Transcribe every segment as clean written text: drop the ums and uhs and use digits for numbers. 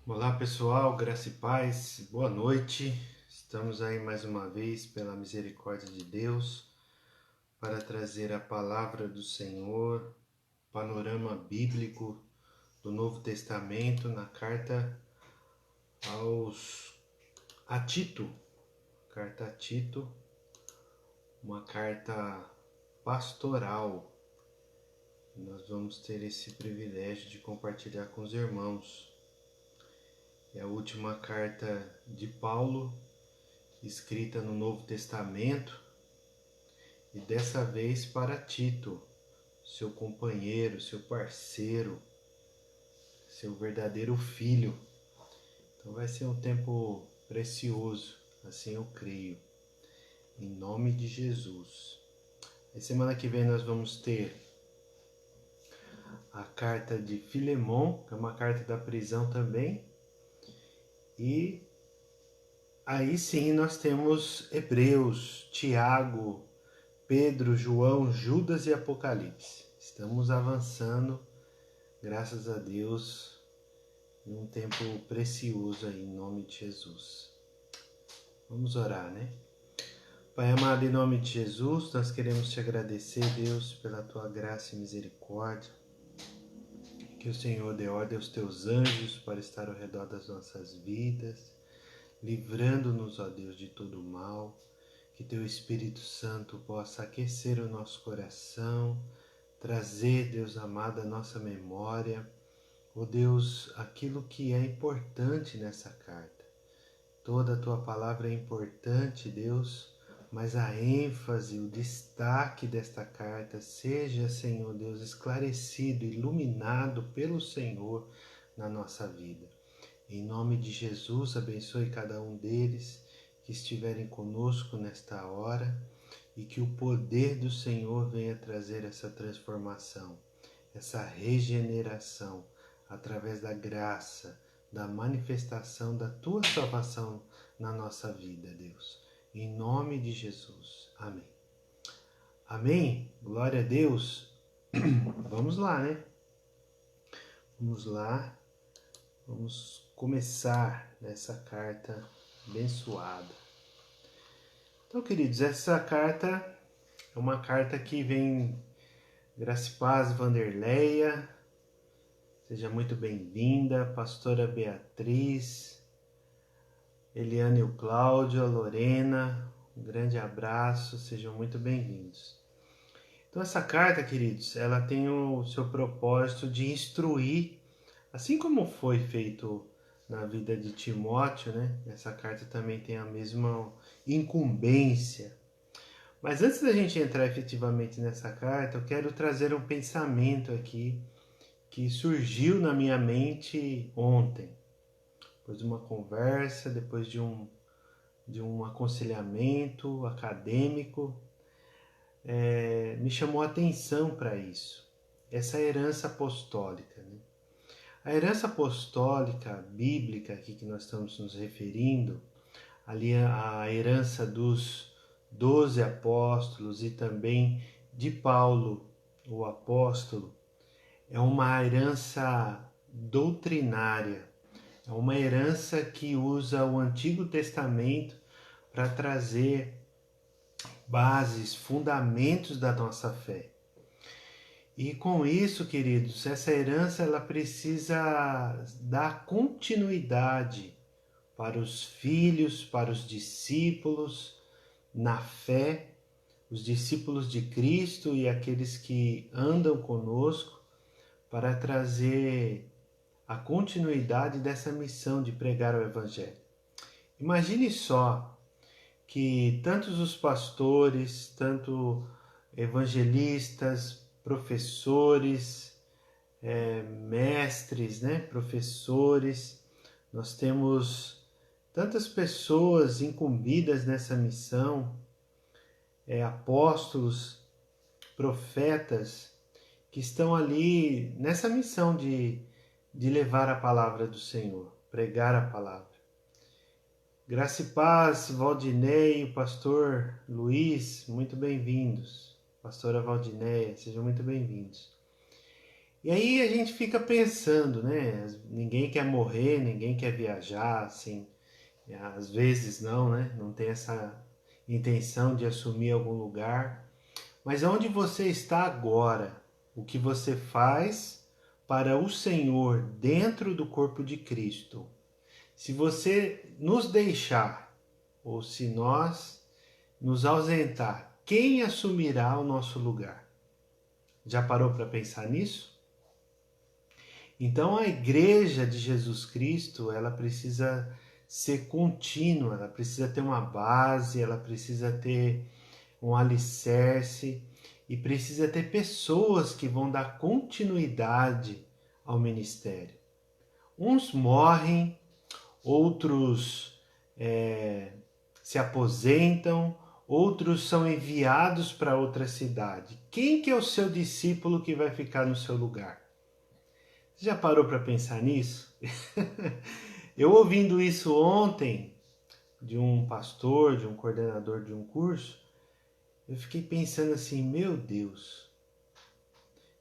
Olá pessoal, graça e paz, boa noite. Estamos aí mais uma vez pela misericórdia de Deus para trazer a palavra do Senhor, panorama bíblico do Novo Testamento na carta aos a Tito, carta a Tito, uma carta pastoral. Nós vamos ter esse privilégio de compartilhar com os irmãos. É a última carta de Paulo escrita no Novo Testamento e dessa vez para Tito, seu companheiro, seu parceiro, seu verdadeiro filho. Então vai ser um tempo precioso, assim eu creio, em nome de Jesus. E semana que vem nós vamos ter a carta de Filemon, que é uma carta da prisão também, e aí sim nós temos Hebreus, Tiago, Pedro, João, Judas e Apocalipse. Estamos avançando, graças a Deus, em um tempo precioso aí, em nome de Jesus. Vamos orar, né? Pai amado, em nome de Jesus, nós queremos te agradecer, Deus, pela tua graça e misericórdia. Que o Senhor dê ordem aos teus anjos para estar ao redor das nossas vidas, livrando-nos, ó Deus, de todo mal. Que teu Espírito Santo possa aquecer o nosso coração, trazer, Deus amado, a nossa memória, ó Deus, aquilo que é importante nessa carta. Toda a tua palavra é importante, Deus, mas a ênfase, o destaque desta carta seja, Senhor Deus, esclarecido, iluminado pelo Senhor na nossa vida. Em nome de Jesus, abençoe cada um deles que estiverem conosco nesta hora e que o poder do Senhor venha trazer essa transformação, essa regeneração através da graça, da manifestação da tua salvação na nossa vida, Deus. Em nome de Jesus. Amém. Amém? Glória a Deus. Vamos lá, né? Vamos lá. Vamos começar nessa carta abençoada. Então, queridos, essa carta é uma carta que vem Graça e Paz Vanderleia. Seja muito bem-vinda, pastora Beatriz, Eliane e o Cláudio, a Lorena, um grande abraço, sejam muito bem-vindos. Então essa carta, queridos, ela tem o seu propósito de instruir, assim como foi feito na vida de Timóteo, né? Essa carta também tem a mesma incumbência. Mas antes da gente entrar efetivamente nessa carta, eu quero trazer um pensamento aqui que surgiu na minha mente ontem, depois de uma conversa, depois de um aconselhamento acadêmico, me chamou a atenção para isso, essa herança apostólica. Né? A herança apostólica bíblica aqui que nós estamos nos referindo, ali a herança dos 12 apóstolos e também de Paulo, o apóstolo, é uma herança doutrinária, é uma herança que usa o Antigo Testamento para trazer bases, fundamentos da nossa fé. E com isso, queridos, essa herança ela precisa dar continuidade para os filhos, para os discípulos na fé, os discípulos de Cristo e aqueles que andam conosco, para trazer a continuidade dessa missão de pregar o Evangelho. Imagine só que tantos os pastores, tanto evangelistas, professores, mestres, né, professores, nós temos tantas pessoas incumbidas nessa missão, apóstolos, profetas, que estão ali nessa missão de levar a palavra do Senhor, pregar a palavra. Graça e Paz, Valdinei, o pastor Luiz, muito bem-vindos. Pastora Valdineia, sejam muito bem-vindos. E aí a gente fica pensando, né? Ninguém quer morrer, ninguém quer viajar, assim. Às vezes não, né? Não tem essa intenção de assumir algum lugar. Mas onde você está agora? O que você faz para o Senhor dentro do corpo de Cristo? Se você nos deixar, ou se nós nos ausentar, quem assumirá o nosso lugar? Já parou para pensar nisso? Então a igreja de Jesus Cristo, ela precisa ser contínua, ela precisa ter uma base, ela precisa ter um alicerce e precisa ter pessoas que vão dar continuidade ao ministério. Uns morrem, outros se aposentam, outros são enviados para outra cidade. Quem que é o seu discípulo que vai ficar no seu lugar? Você já parou para pensar nisso? Eu ouvindo isso ontem de um pastor, de um coordenador de um curso, eu fiquei pensando assim, meu Deus,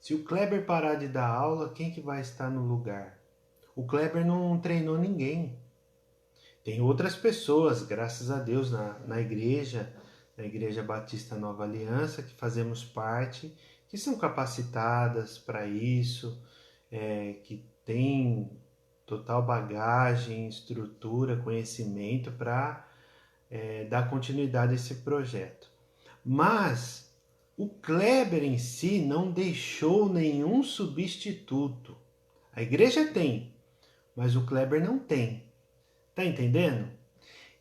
se o Kleber parar de dar aula, quem que vai estar no lugar? O Kleber não treinou ninguém. Tem outras pessoas, graças a Deus, na Igreja Batista Nova Aliança, que fazemos parte, que são capacitadas para isso, que têm total bagagem, estrutura, conhecimento para dar continuidade a esse projeto. Mas o Kleber em si não deixou nenhum substituto. A igreja tem, mas o Kleber não tem. Tá entendendo?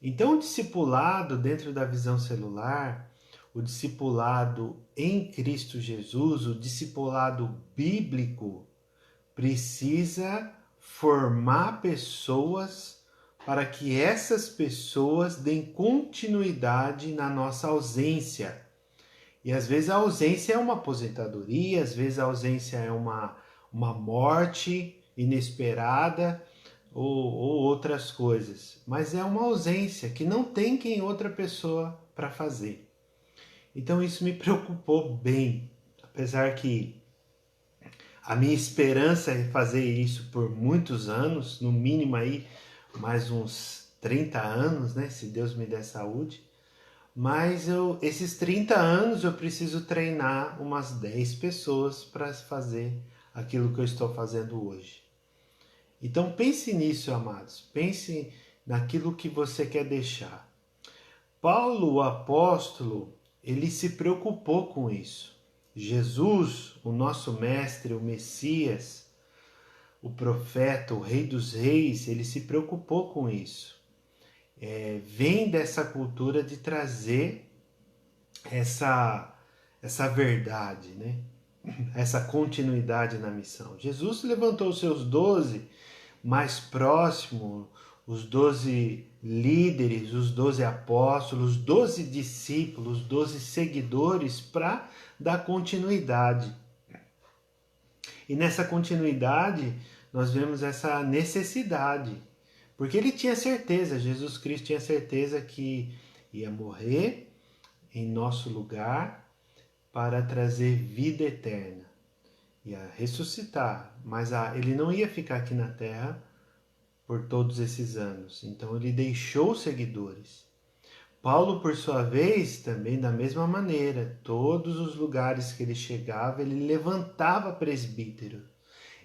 Então, o discipulado dentro da visão celular, o discipulado em Cristo Jesus, o discipulado bíblico, precisa formar pessoas para que essas pessoas deem continuidade na nossa ausência. E às vezes a ausência é uma aposentadoria, às vezes a ausência é uma morte inesperada ou outras coisas. Mas é uma ausência que não tem quem outra pessoa para fazer. Então isso me preocupou bem, apesar que a minha esperança é fazer isso por muitos anos, no mínimo aí mais uns 30 anos, né, se Deus me der saúde. Mas esses 30 anos eu preciso treinar umas 10 pessoas para fazer aquilo que eu estou fazendo hoje. Então pense nisso, amados. Pense naquilo que você quer deixar. Paulo, o apóstolo, ele se preocupou com isso. Jesus, o nosso mestre, o Messias, o profeta, o Rei dos Reis, ele se preocupou com isso. Vem dessa cultura de trazer essa verdade, né? Essa continuidade na missão. Jesus levantou os seus 12 mais próximos, os 12 líderes, os 12 apóstolos, os 12 discípulos, os 12 seguidores para dar continuidade. E nessa continuidade nós vemos essa necessidade, porque ele tinha certeza, Jesus Cristo tinha certeza que ia morrer em nosso lugar para trazer vida eterna. Ia ressuscitar, mas ele não ia ficar aqui na terra por todos esses anos. Então ele deixou seguidores. Paulo, por sua vez, também da mesma maneira, todos os lugares que ele chegava, ele levantava presbítero,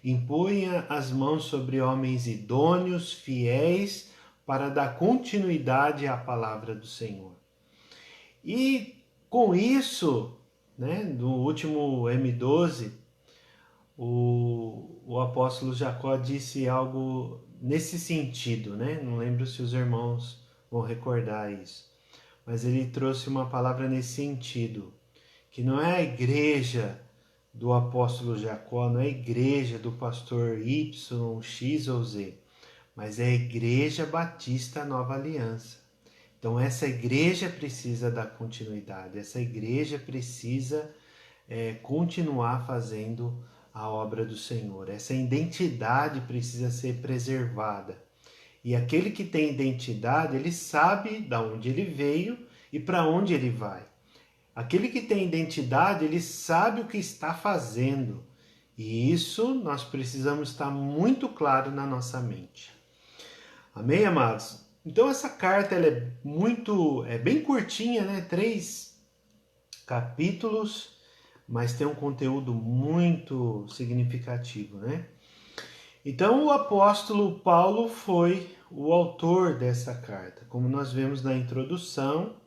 impunha as mãos sobre homens idôneos, fiéis, para dar continuidade à palavra do Senhor. E com isso, né, no último M12, o apóstolo Jacó disse algo nesse sentido, né? Não lembro se os irmãos vão recordar isso, mas ele trouxe uma palavra nesse sentido, que não é a igreja do apóstolo Jacó, não é a igreja do pastor Y, X ou Z, mas é a Igreja Batista Nova Aliança. Então essa igreja precisa dar continuidade, essa igreja precisa continuar fazendo a obra do Senhor. Essa identidade precisa ser preservada. E aquele que tem identidade, ele sabe de onde ele veio e para onde ele vai. Aquele que tem identidade, ele sabe o que está fazendo. E isso nós precisamos estar muito claro na nossa mente. Amém, amados? Então essa carta ela é bem curtinha, né? 3 capítulos, mas tem um conteúdo muito significativo, né? Então o apóstolo Paulo foi o autor dessa carta, como nós vemos na introdução,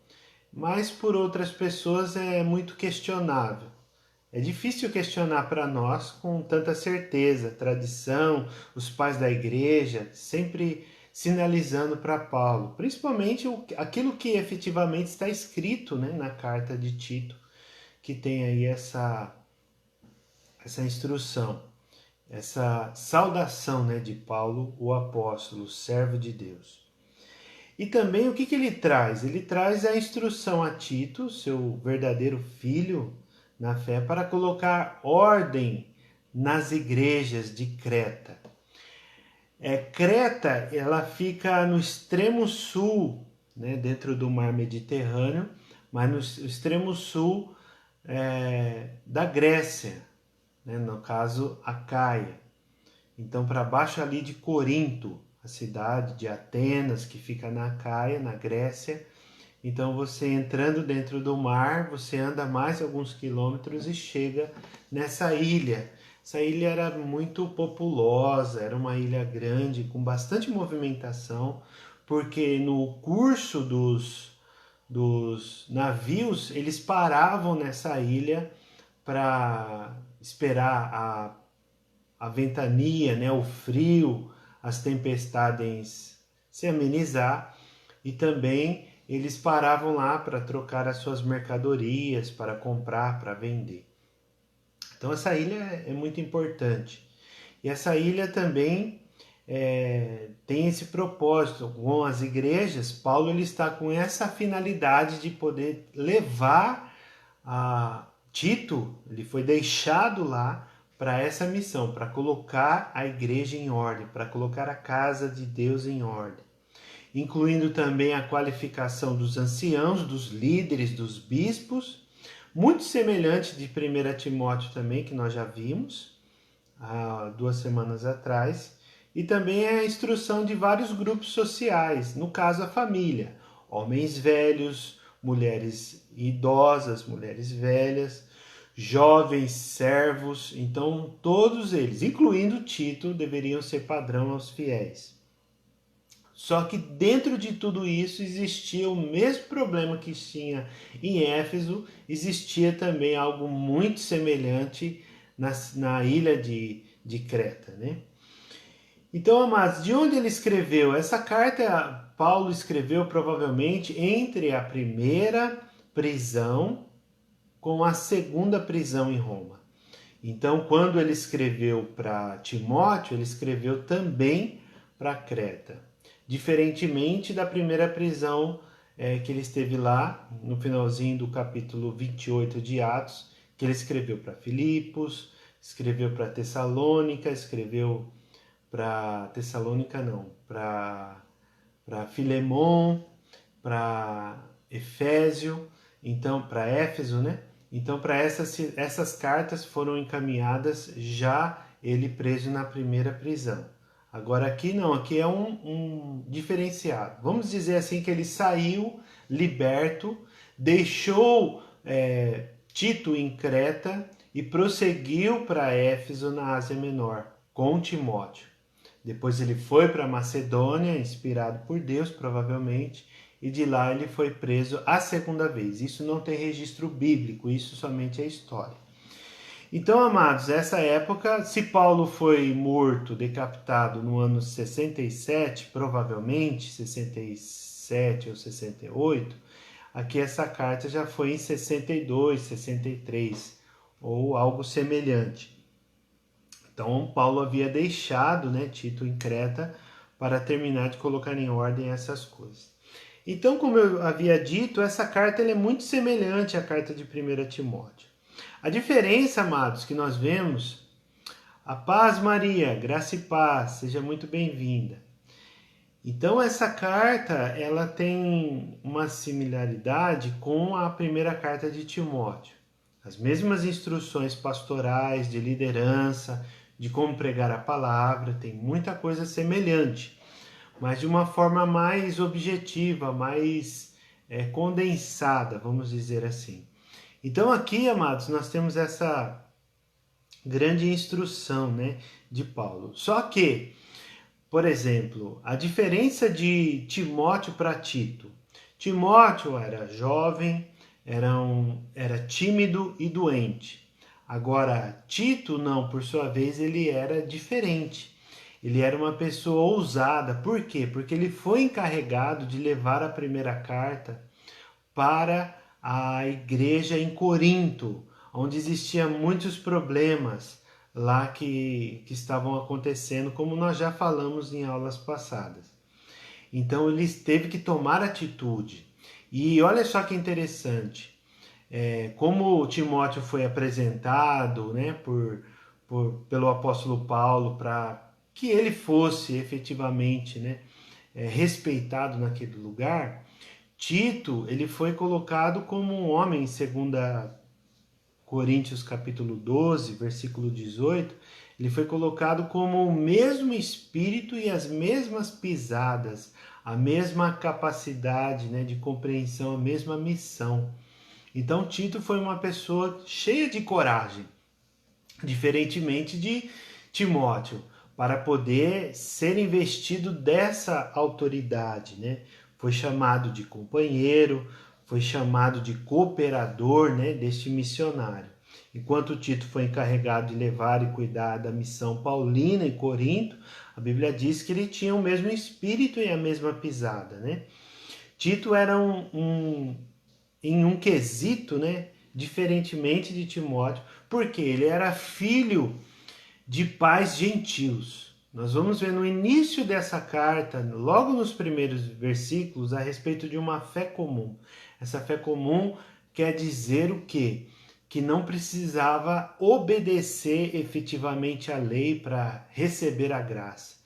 mas por outras pessoas é muito questionável. É difícil questionar para nós com tanta certeza. Tradição, os pais da igreja, sempre sinalizando para Paulo, principalmente aquilo que efetivamente está escrito, né, na carta de Tito, que tem aí essa instrução, essa saudação, né, de Paulo, o apóstolo, servo de Deus. E também o que ele traz? Ele traz a instrução a Tito, seu verdadeiro filho na fé, para colocar ordem nas igrejas de Creta. Creta, ela fica no extremo sul, né, dentro do mar Mediterrâneo, mas no extremo sul da Grécia, né, no caso, Acaia. Então, para baixo ali de Corinto, a cidade de Atenas, que fica na Acaia, na Grécia. Então, você entrando dentro do mar, você anda mais alguns quilômetros e chega nessa ilha. Essa ilha era muito populosa, era uma ilha grande, com bastante movimentação, porque no curso dos navios, eles paravam nessa ilha para esperar a ventania, né, o frio, as tempestades se amenizar, e também eles paravam lá para trocar as suas mercadorias, para comprar, para vender. Então essa ilha é muito importante. E essa ilha também tem esse propósito com as igrejas. Paulo ele está com essa finalidade de poder levar a Tito, ele foi deixado lá para essa missão, para colocar a igreja em ordem, para colocar a casa de Deus em ordem, incluindo também a qualificação dos anciãos, dos líderes, dos bispos, muito semelhante de 1 Timóteo também, que nós já vimos há 2 semanas atrás, e também a instrução de vários grupos sociais, no caso a família, homens velhos, mulheres idosas, mulheres velhas, jovens, servos. Então todos eles, incluindo Tito, deveriam ser padrão aos fiéis. Só que dentro de tudo isso existia o mesmo problema que tinha em Éfeso, existia também algo muito semelhante na ilha de Creta, né? Então, amados, de onde ele escreveu? Essa carta Paulo escreveu provavelmente entre a primeira prisão com a segunda prisão em Roma. Então, quando ele escreveu para Timóteo, ele escreveu também para Creta. Diferentemente da primeira prisão que ele esteve lá, no finalzinho do capítulo 28 de Atos, que ele escreveu para Filipos, escreveu para Tessalônica, escreveu para Tessalônica não, para Filemon, para Efésio, então para Éfeso, né? Então para essas cartas foram encaminhadas já ele preso na primeira prisão. Agora aqui não, aqui é um diferenciado. Vamos dizer assim que ele saiu liberto, deixou Tito em Creta e prosseguiu para Éfeso na Ásia Menor com Timóteo. Depois ele foi para Macedônia, inspirado por Deus, provavelmente, e de lá ele foi preso a segunda vez. Isso não tem registro bíblico, isso somente é história. Então, amados, essa época, se Paulo foi morto, decapitado no ano 67, provavelmente 67 ou 68, aqui essa carta já foi em 62, 63, ou algo semelhante. Então, Paulo havia deixado, né, Tito em Creta para terminar de colocar em ordem essas coisas. Então, como eu havia dito, essa carta é muito semelhante à carta de 1 Timóteo. A diferença, amados, que nós vemos, a paz Maria, graça e paz, seja muito bem-vinda. Então, essa carta, ela tem uma similaridade com a primeira carta de Timóteo. as mesmas instruções pastorais, de liderança, de como pregar a palavra, tem muita coisa semelhante, mas de uma forma mais objetiva, mais condensada, vamos dizer assim. Então aqui, amados, nós temos essa grande instrução, né, de Paulo. Só que, por exemplo, a diferença de Timóteo para Tito. Timóteo era jovem, era tímido e doente. Agora, Tito não, por sua vez, ele era diferente. Ele era uma pessoa ousada. Por quê? Porque ele foi encarregado de levar a primeira carta para a igreja em Corinto, onde existiam muitos problemas lá que estavam acontecendo, como nós já falamos em aulas passadas. Então ele teve que tomar atitude. E olha só que interessante, como Timóteo foi apresentado, né, pelo apóstolo Paulo para que ele fosse efetivamente, né, respeitado naquele lugar. Tito, ele foi colocado como um homem, em 2 Coríntios capítulo 12, versículo 18, ele foi colocado como o mesmo espírito e as mesmas pisadas, a mesma capacidade, né, de compreensão, a mesma missão. Então Tito foi uma pessoa cheia de coragem, diferentemente de Timóteo, para poder ser investido dessa autoridade, né? Foi chamado de companheiro, foi chamado de cooperador, né, deste missionário. Enquanto Tito foi encarregado de levar e cuidar da missão paulina em Corinto, a Bíblia diz que ele tinha o mesmo espírito e a mesma pisada, né? Tito era em um quesito, né, diferentemente de Timóteo, porque ele era filho de pais gentios. Nós vamos ver no início dessa carta, logo nos primeiros versículos, a respeito de uma fé comum. Essa fé comum quer dizer o quê? Que não precisava obedecer efetivamente à lei para receber a graça.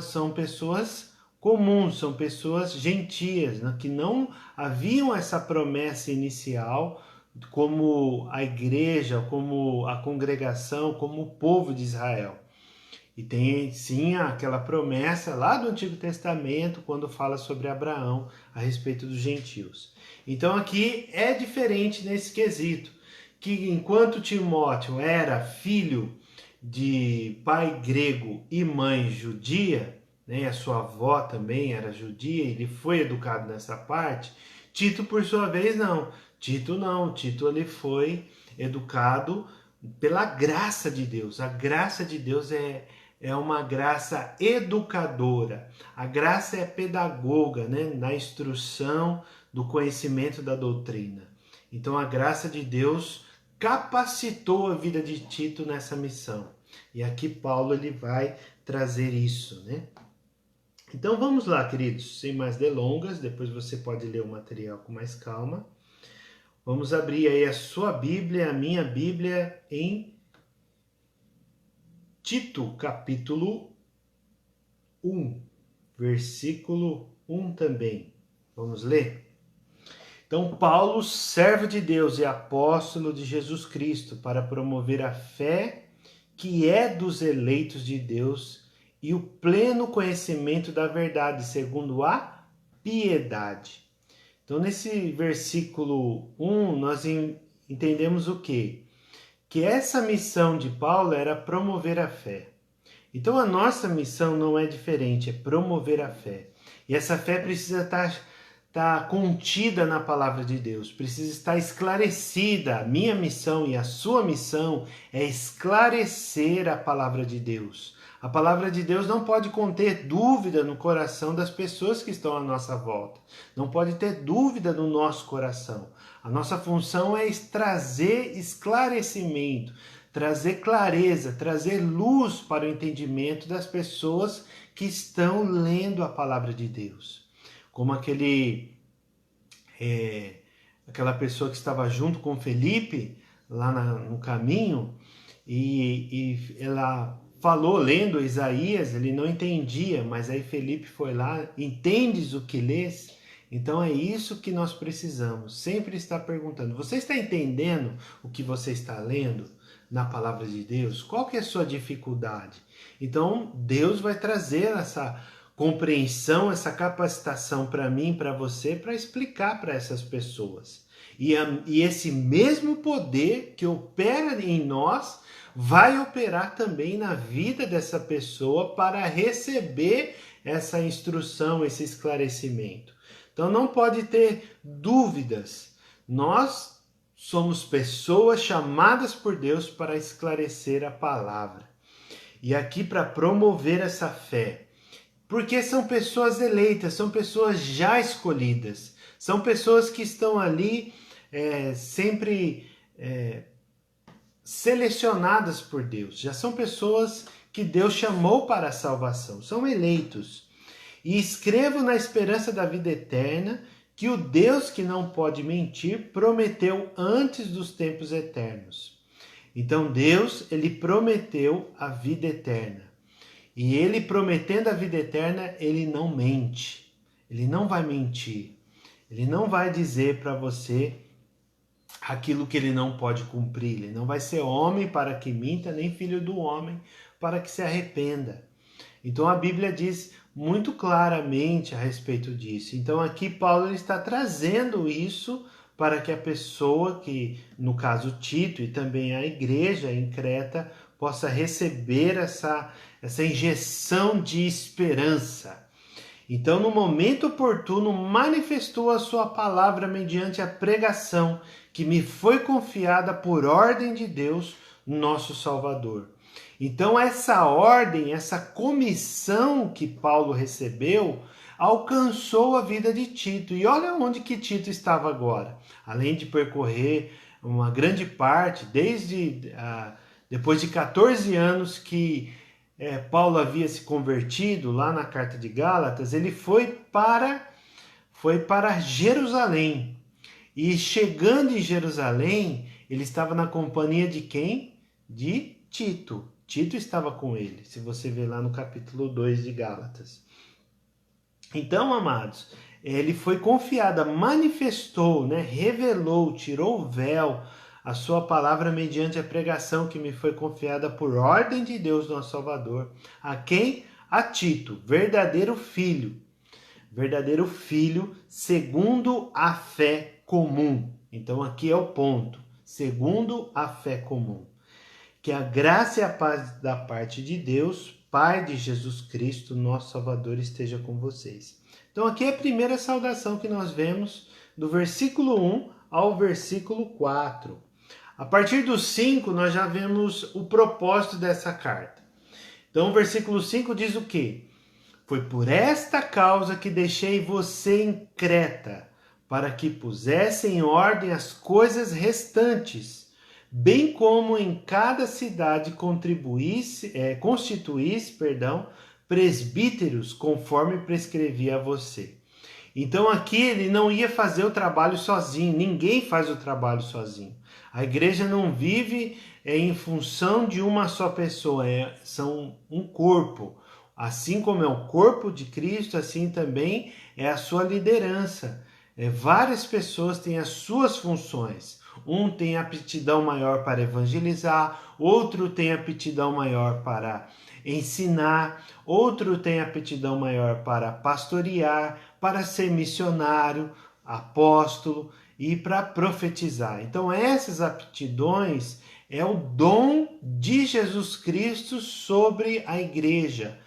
São pessoas comuns, são pessoas gentias, né, que não haviam essa promessa inicial como a igreja, como a congregação, como o povo de Israel. E tem sim aquela promessa lá do Antigo Testamento, quando fala sobre Abraão a respeito dos gentios. Então aqui é diferente nesse quesito, que enquanto Timóteo era filho de pai grego e mãe judia, né, a sua avó também era judia, ele foi educado nessa parte. Tito, por sua vez, não. Tito ele foi educado pela graça de Deus. A graça de Deus é uma graça educadora. A graça é pedagoga, né, na instrução do conhecimento da doutrina. Então a graça de Deus capacitou a vida de Tito nessa missão. E aqui Paulo ele vai trazer isso, né? Então vamos lá, queridos, sem mais delongas, depois você pode ler o material com mais calma. Vamos abrir aí a sua Bíblia, a minha Bíblia, em Tito, capítulo 1, versículo 1 também. Vamos ler? Então, Paulo, servo de Deus e apóstolo de Jesus Cristo, para promover a fé que é dos eleitos de Deus e o pleno conhecimento da verdade, segundo a piedade. Então, nesse versículo 1, nós entendemos o quê? Que essa missão de Paulo era promover a fé. Então, a nossa missão não é diferente, é promover a fé. E essa fé precisa estar contida na palavra de Deus, precisa estar esclarecida. A minha missão e a sua missão é esclarecer a palavra de Deus. A palavra de Deus não pode conter dúvida no coração das pessoas que estão à nossa volta. Não pode ter dúvida no nosso coração. A nossa função é trazer esclarecimento, trazer clareza, trazer luz para o entendimento das pessoas que estão lendo a palavra de Deus. Como aquela pessoa que estava junto com Felipe lá no caminho e ela falou lendo Isaías, ele não entendia, mas aí Felipe foi lá, entendes o que lês? Então é isso que nós precisamos, sempre estar perguntando. Você está entendendo o que você está lendo na palavra de Deus? Qual que é a sua dificuldade? Então Deus vai trazer essa compreensão, essa capacitação para mim, para você, para explicar para essas pessoas. E esse mesmo poder que opera em nós vai operar também na vida dessa pessoa para receber essa instrução, esse esclarecimento. Então não pode ter dúvidas. Nós somos pessoas chamadas por Deus para esclarecer a palavra. E aqui para promover essa fé. Porque são pessoas eleitas, são pessoas já escolhidas. São pessoas que estão ali sempre selecionadas por Deus. Já são pessoas que Deus chamou para a salvação. São eleitos. E escrevo na esperança da vida eterna que o Deus que não pode mentir prometeu antes dos tempos eternos. Então Deus, ele prometeu a vida eterna. E ele prometendo a vida eterna, ele não mente. Ele não vai mentir. Ele não vai dizer para você aquilo que ele não pode cumprir. Ele não vai ser homem para que minta, nem filho do homem para que se arrependa. Então a Bíblia diz muito claramente a respeito disso. Então aqui Paulo está trazendo isso para que a pessoa que, no caso Tito e também a igreja em Creta, possa receber essa injeção de esperança. Então, no momento oportuno, manifestou a sua palavra mediante a pregação que me foi confiada por ordem de Deus, nosso Salvador. Então, essa ordem, essa comissão que Paulo recebeu, alcançou a vida de Tito. E olha onde que Tito estava agora. Além de percorrer uma grande parte, desde depois de 14 anos que Paulo havia se convertido lá na carta de Gálatas, ele foi para Jerusalém. E chegando em Jerusalém, ele estava na companhia de quem? De Tito. Tito estava com ele, se você ver lá no capítulo 2 de Gálatas. Então, amados, ele foi confiado, manifestou, revelou, tirou o véu, a sua palavra mediante a pregação que me foi confiada por ordem de Deus, nosso Salvador. A quem? A Tito, verdadeiro filho segundo a fé comum. Então aqui é o ponto, segundo a fé comum. Que a graça e a paz da parte de Deus, Pai de Jesus Cristo, nosso Salvador, esteja com vocês. Então aqui é a primeira saudação que nós vemos do versículo 1 ao versículo 4. A partir do 5, nós já vemos o propósito dessa carta. Então, o versículo 5 diz o quê? Foi por esta causa que deixei você em Creta, para que pusesse em ordem as coisas restantes, bem como em cada cidade constituísse presbíteros, conforme prescrevia a você. Então aqui ele não ia fazer o trabalho sozinho, ninguém faz o trabalho sozinho. A igreja não vive em função de uma só pessoa, são um corpo. Assim como é o corpo de Cristo, assim também é a sua liderança. Várias pessoas têm as suas funções. Um tem aptidão maior para evangelizar, outro tem aptidão maior para ensinar, outro tem aptidão maior para pastorear, para ser missionário, apóstolo e para profetizar. Então essas aptidões é o dom de Jesus Cristo sobre a igreja.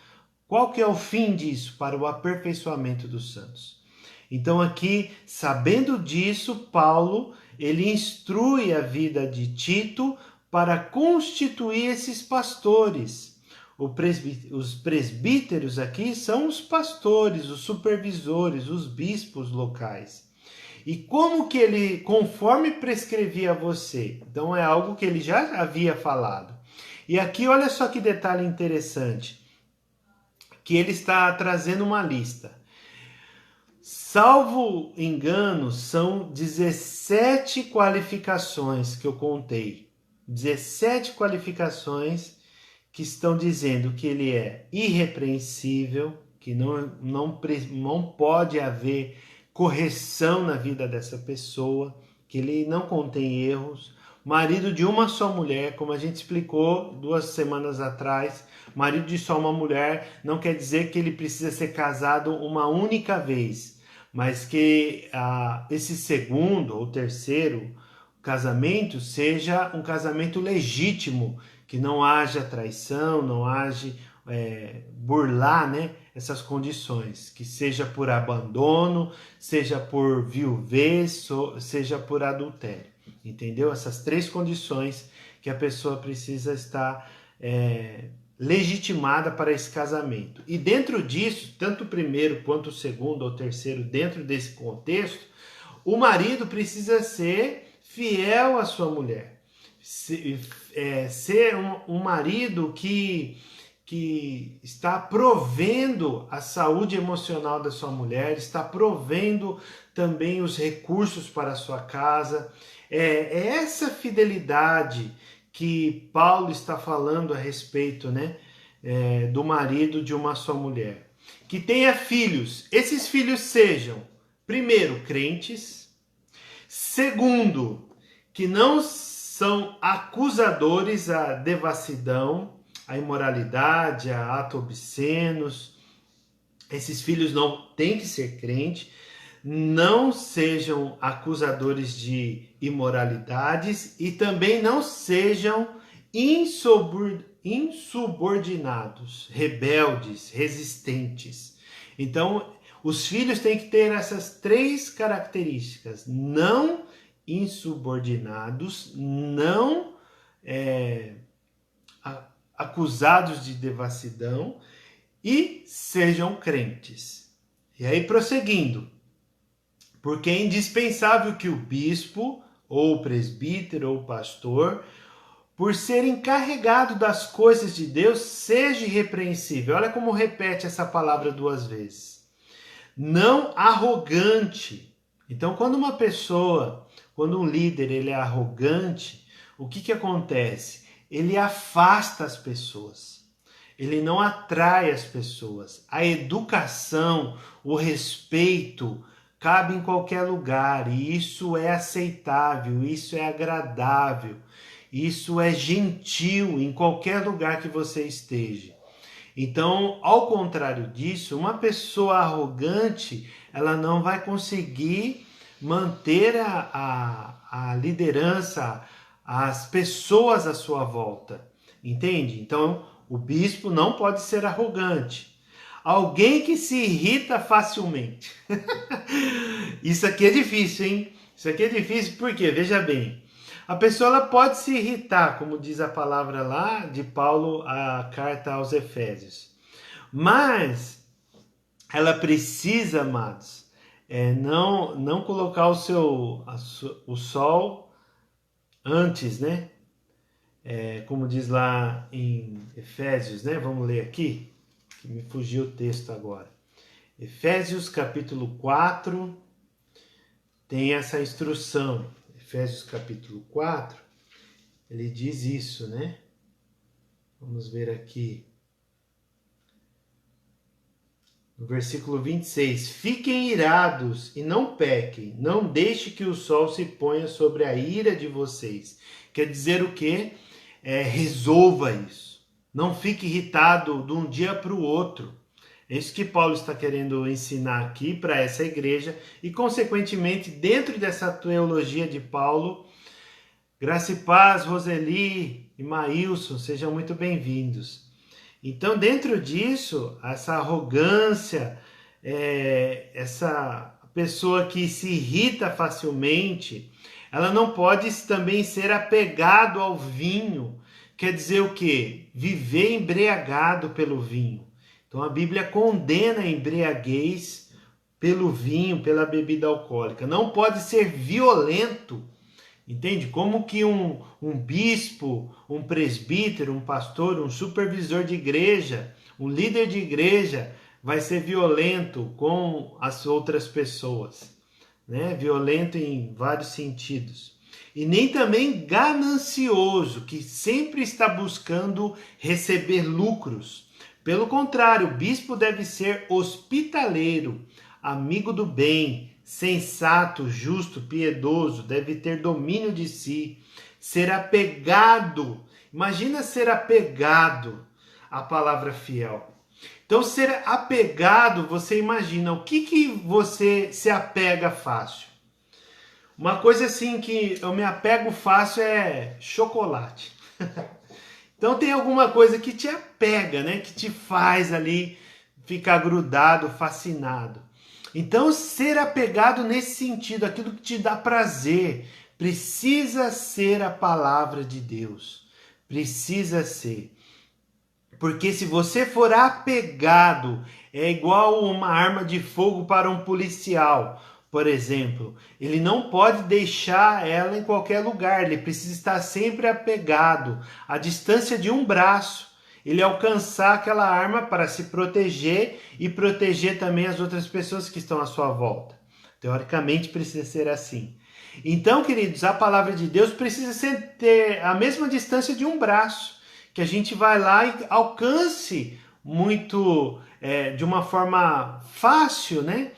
Qual que é o fim disso? Para o aperfeiçoamento dos santos. Então aqui, sabendo disso, Paulo, ele instrui a vida de Tito para constituir esses pastores. Os presbíteros aqui são os pastores, os supervisores, os bispos locais. E como que ele, conforme prescrevia a você? Então é algo que ele já havia falado. E aqui olha só que detalhe interessante, que ele está trazendo uma lista. Salvo engano, são 17 qualificações que eu contei. 17 qualificações que estão dizendo que ele é irrepreensível, que não pode haver correção na vida dessa pessoa, que ele não contém erros. Marido de uma só mulher, como a gente explicou 2 semanas atrás, marido de só uma mulher não quer dizer que ele precisa ser casado uma única vez, mas que esse segundo ou terceiro casamento seja um casamento legítimo, que não haja traição, não haja burlar, né, essas condições, que seja por abandono, seja por viuvez, seja por adultério. Entendeu? Essas 3 condições que a pessoa precisa estar legitimada para esse casamento. E dentro disso, tanto o primeiro quanto o segundo ou terceiro, dentro desse contexto, o marido precisa ser fiel à sua mulher. Ser um marido que está provendo a saúde emocional da sua mulher, está provendo também os recursos para a sua casa. É essa fidelidade que Paulo está falando a respeito, né, do marido de uma só mulher. Que tenha filhos. Esses filhos sejam, primeiro, crentes. Segundo, que não são acusadores à devassidão, à imoralidade, a atos obscenos. Esses filhos não têm que ser crentes. Não sejam acusadores de imoralidades e também não sejam insubordinados, rebeldes, resistentes. Então, os filhos têm que ter essas 3 características: não insubordinados, não acusados de devassidão e sejam crentes. E aí, prosseguindo, porque é indispensável que o bispo, ou o presbítero, ou o pastor, por ser encarregado das coisas de Deus, seja irrepreensível. Olha como repete essa palavra 2 vezes. Não arrogante. Então, quando um líder ele é arrogante, o que acontece? Ele afasta as pessoas. Ele não atrai as pessoas. A educação, o respeito, cabe em qualquer lugar, e isso é aceitável, isso é agradável, isso é gentil em qualquer lugar que você esteja. Então, ao contrário disso, uma pessoa arrogante, ela não vai conseguir manter a liderança, as pessoas à sua volta, entende? Então, o bispo não pode ser arrogante. Alguém que se irrita facilmente. Isso aqui é difícil, hein? Isso aqui é difícil porque, veja bem, a pessoa ela pode se irritar, como diz a palavra lá de Paulo, a carta aos Efésios. Mas ela precisa, amados, não colocar o sol antes, né? Como diz lá em Efésios, né? Vamos ler aqui. Que me fugiu o texto agora. Efésios capítulo 4 tem essa instrução. Efésios capítulo 4, ele diz isso, né? Vamos ver aqui. No versículo 26. Fiquem irados e não pequem. Não deixe que o sol se ponha sobre a ira de vocês. Quer dizer o quê? Resolva isso. Não fique irritado de um dia para o outro. É isso que Paulo está querendo ensinar aqui para essa igreja e, consequentemente, dentro dessa teologia de Paulo, Graça e Paz, Roseli e Maílson, sejam muito bem-vindos. Então, dentro disso, essa arrogância, essa pessoa que se irrita facilmente, ela não pode também ser apegado ao vinho. Quer dizer o quê? Viver embriagado pelo vinho. Então a Bíblia condena a embriaguez pelo vinho, pela bebida alcoólica. Não pode ser violento. Entende? Como que um bispo, um presbítero, um pastor, um supervisor de igreja, um líder de igreja vai ser violento com as outras pessoas, né? Violento em vários sentidos. E nem também ganancioso, que sempre está buscando receber lucros. Pelo contrário, o bispo deve ser hospitaleiro, amigo do bem, sensato, justo, piedoso, deve ter domínio de si, ser apegado. Imagina ser apegado à palavra fiel. Então, ser apegado, você imagina, o que você se apega fácil? Uma coisa assim que eu me apego fácil é chocolate. Então tem alguma coisa que te apega, né? Que te faz ali ficar grudado, fascinado. Então ser apegado nesse sentido, aquilo que te dá prazer, precisa ser a palavra de Deus. Precisa ser. Porque se você for apegado, é igual uma arma de fogo para um policial, por exemplo. Ele não pode deixar ela em qualquer lugar, ele precisa estar sempre apegado, à distância de um braço. Ele alcançar aquela arma para se proteger e proteger também as outras pessoas que estão à sua volta. Teoricamente precisa ser assim. Então, queridos, a palavra de Deus precisa ter a mesma distância de um braço, que a gente vai lá e alcance muito de uma forma fácil, né?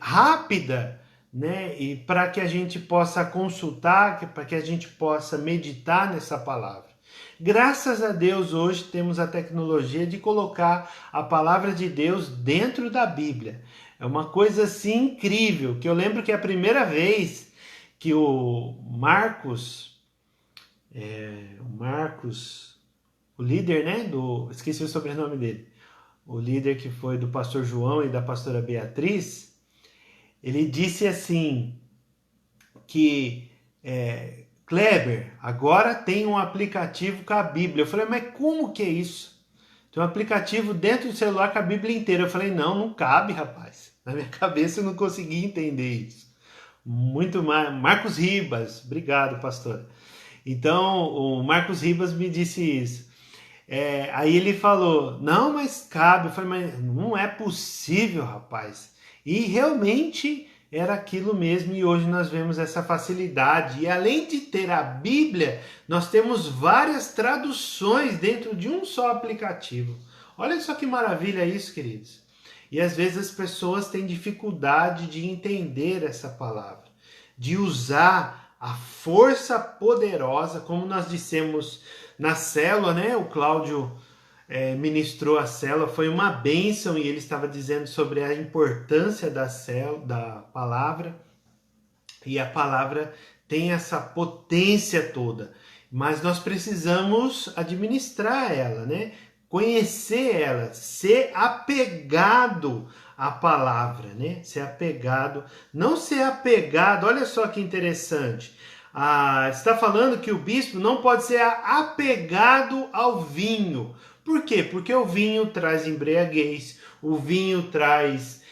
Rápida, né? E para que a gente possa consultar, para que a gente possa meditar nessa palavra. Graças a Deus hoje temos a tecnologia de colocar a palavra de Deus dentro da Bíblia. É uma coisa assim incrível, que eu lembro que a primeira vez que o Marcos, o líder, né, esqueci o sobrenome dele, o líder que foi do pastor João e da pastora Beatriz, ele disse assim, que Kleber, agora tem um aplicativo com a Bíblia. Eu falei, mas como que é isso? Tem um aplicativo dentro do celular com a Bíblia inteira. Eu falei, não cabe, rapaz. Na minha cabeça eu não consegui entender isso. Muito mais. Marcos Ribas, obrigado, pastor. Então, o Marcos Ribas me disse isso. Aí ele falou, não, mas cabe. Eu falei, mas não é possível, rapaz. E realmente era aquilo mesmo, e hoje nós vemos essa facilidade. E além de ter a Bíblia, nós temos várias traduções dentro de um só aplicativo. Olha só que maravilha isso, queridos. E às vezes as pessoas têm dificuldade de entender essa palavra, de usar a força poderosa, como nós dissemos na célula, né? O Cláudio ministrou a célula, foi uma bênção, e ele estava dizendo sobre a importância da palavra, e a palavra tem essa potência toda, mas nós precisamos administrar ela, né? Conhecer ela, ser apegado à palavra, né? Ser apegado, não ser apegado, olha só que interessante. Está falando que o bispo não pode ser apegado ao vinho. Por quê? Porque o vinho traz embriaguez, o vinho traz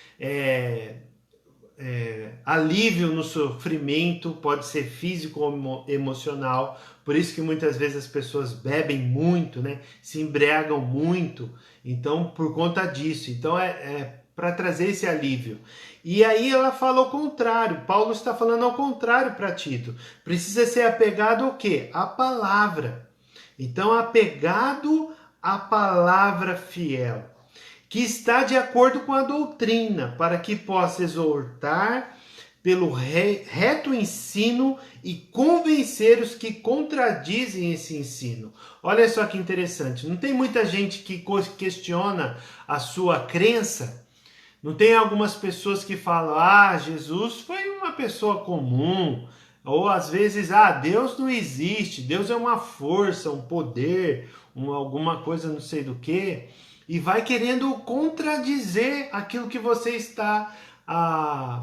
alívio no sofrimento, pode ser físico ou emocional. Por isso que muitas vezes as pessoas bebem muito, né? Se embriagam muito. Então, por conta disso. Então, para trazer esse alívio. E aí ela fala ao contrário. Paulo está falando ao contrário para Tito. Precisa ser apegado ao quê? À palavra. Então, apegado à palavra fiel, que está de acordo com a doutrina, para que possa exortar pelo reto ensino e convencer os que contradizem esse ensino. Olha só que interessante, não tem muita gente que questiona a sua crença? Não tem algumas pessoas que falam, Jesus foi uma pessoa comum, ou às vezes, Deus não existe, Deus é uma força, um poder, alguma coisa não sei do que, e vai querendo contradizer aquilo que você está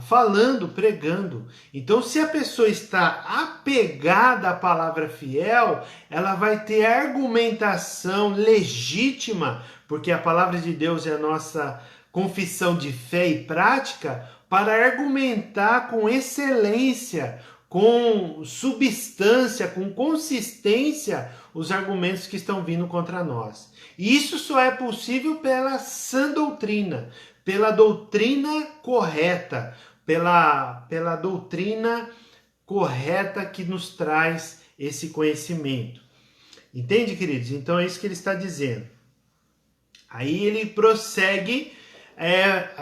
falando, pregando. Então, se a pessoa está apegada à palavra fiel, ela vai ter argumentação legítima, porque a palavra de Deus é a nossa confissão de fé e prática, para argumentar com excelência, com substância, com consistência, os argumentos que estão vindo contra nós. E isso só é possível pela sã doutrina, pela doutrina correta, pela doutrina correta que nos traz esse conhecimento. Entende, queridos? Então é isso que ele está dizendo. Aí ele prossegue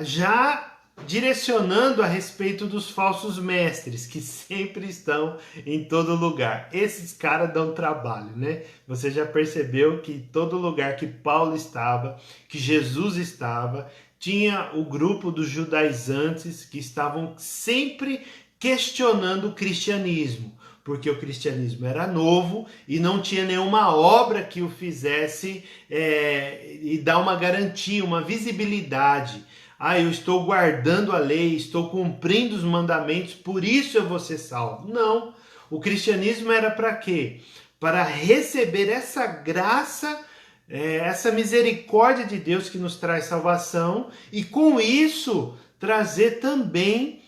já direcionando a respeito dos falsos mestres, que sempre estão em todo lugar. Esses caras dão trabalho, né? Você já percebeu que todo lugar que Paulo estava, que Jesus estava, tinha o grupo dos judaizantes que estavam sempre questionando o cristianismo, porque o cristianismo era novo e não tinha nenhuma obra que o fizesse e dar uma garantia, uma visibilidade. Eu estou guardando a lei, estou cumprindo os mandamentos, por isso eu vou ser salvo. Não, o cristianismo era para quê? Para receber essa graça, essa misericórdia de Deus que nos traz salvação e com isso trazer também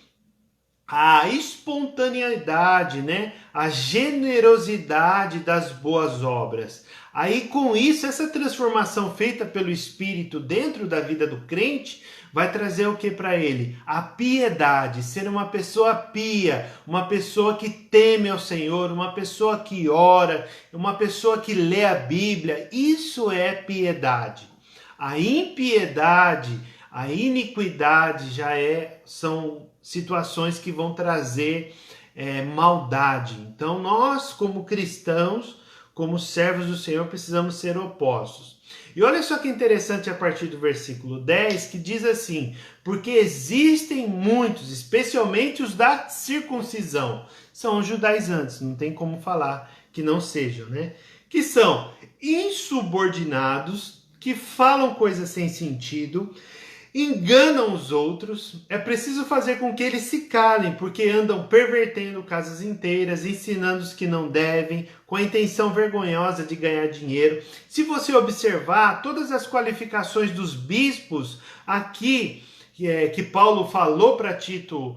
a espontaneidade, né? A generosidade das boas obras. Aí com isso, essa transformação feita pelo Espírito dentro da vida do crente vai trazer o que para ele? A piedade, ser uma pessoa pia, uma pessoa que teme ao Senhor, uma pessoa que ora, uma pessoa que lê a Bíblia. Isso é piedade. A impiedade, a iniquidade são situações que vão trazer maldade. Então nós, como cristãos, como servos do Senhor, precisamos ser opostos. E olha só que interessante a partir do versículo 10, que diz assim: porque existem muitos, especialmente os da circuncisão, são os judaizantes, não tem como falar que não sejam, né? Que são insubordinados, que falam coisas sem sentido, enganam os outros. É preciso fazer com que eles se calem, porque andam pervertendo casas inteiras, ensinando os que não devem, com a intenção vergonhosa de ganhar dinheiro. Se você observar todas as qualificações dos bispos aqui, que Paulo falou para Tito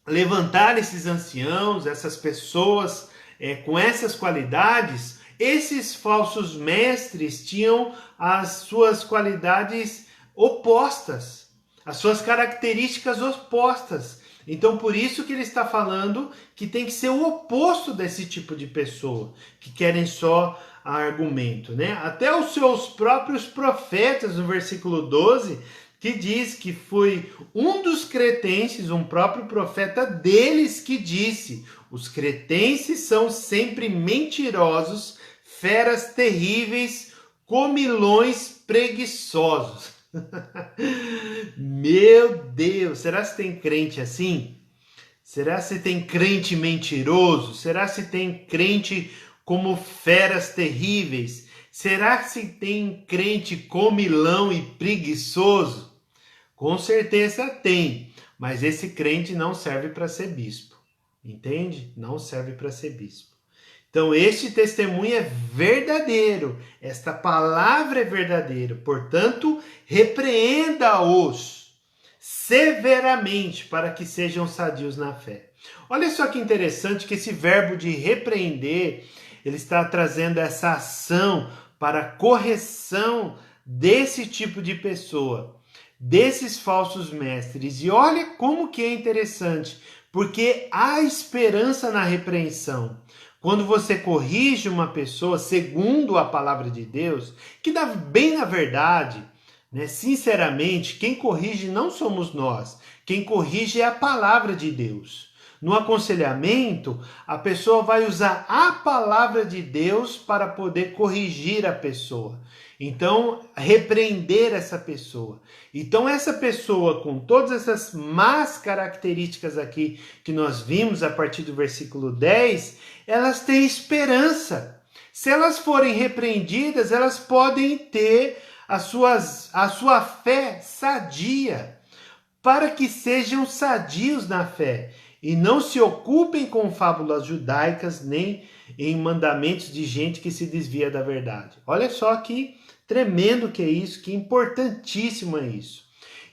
levantar esses anciãos, essas pessoas com essas qualidades, esses falsos mestres tinham as suas qualidades opostas, as suas características opostas. Então, por isso que ele está falando que tem que ser o oposto desse tipo de pessoa, que querem só argumento, né? Até os seus próprios profetas, no versículo 12, que diz que foi um dos cretenses, um próprio profeta deles, que disse: os cretenses são sempre mentirosos, feras terríveis, comilões preguiçosos. Meu Deus, será que tem crente assim? Será que tem crente mentiroso? Será que tem crente como feras terríveis? Será que tem crente comilão e preguiçoso? Com certeza tem, mas esse crente não serve para ser bispo, entende? Não serve para ser bispo. Então, este testemunho é verdadeiro, esta palavra é verdadeira, portanto, repreenda-os severamente para que sejam sadios na fé. Olha só que interessante que esse verbo de repreender, ele está trazendo essa ação para a correção desse tipo de pessoa, desses falsos mestres. E olha como que é interessante, porque há esperança na repreensão. Quando você corrige uma pessoa segundo a palavra de Deus, que dá bem na verdade, né? Sinceramente, quem corrige não somos nós, quem corrige é a palavra de Deus. No aconselhamento, a pessoa vai usar a palavra de Deus para poder corrigir a pessoa. Então, repreender essa pessoa. Então, essa pessoa com todas essas más características aqui que nós vimos a partir do versículo 10, elas têm esperança. Se elas forem repreendidas, elas podem ter a sua fé sadia, para que sejam sadios na fé e não se ocupem com fábulas judaicas nem em mandamentos de gente que se desvia da verdade. Olha só que tremendo que é isso, que importantíssimo é isso.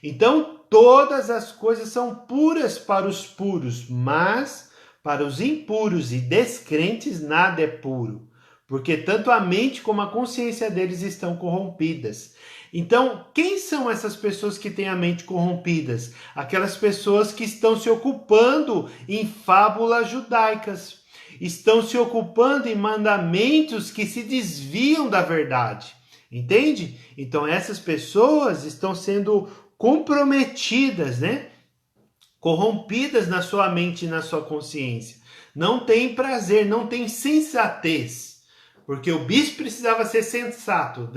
Então, todas as coisas são puras para os puros, mas para os impuros e descrentes nada é puro, porque tanto a mente como a consciência deles estão corrompidas. Então, quem são essas pessoas que têm a mente corrompidas? Aquelas pessoas que estão se ocupando em fábulas judaicas, estão se ocupando em mandamentos que se desviam da verdade. Entende? Então essas pessoas estão sendo comprometidas, né? Corrompidas na sua mente e na sua consciência. Não tem prazer, não tem sensatez. Porque o bispo precisava ser sensato.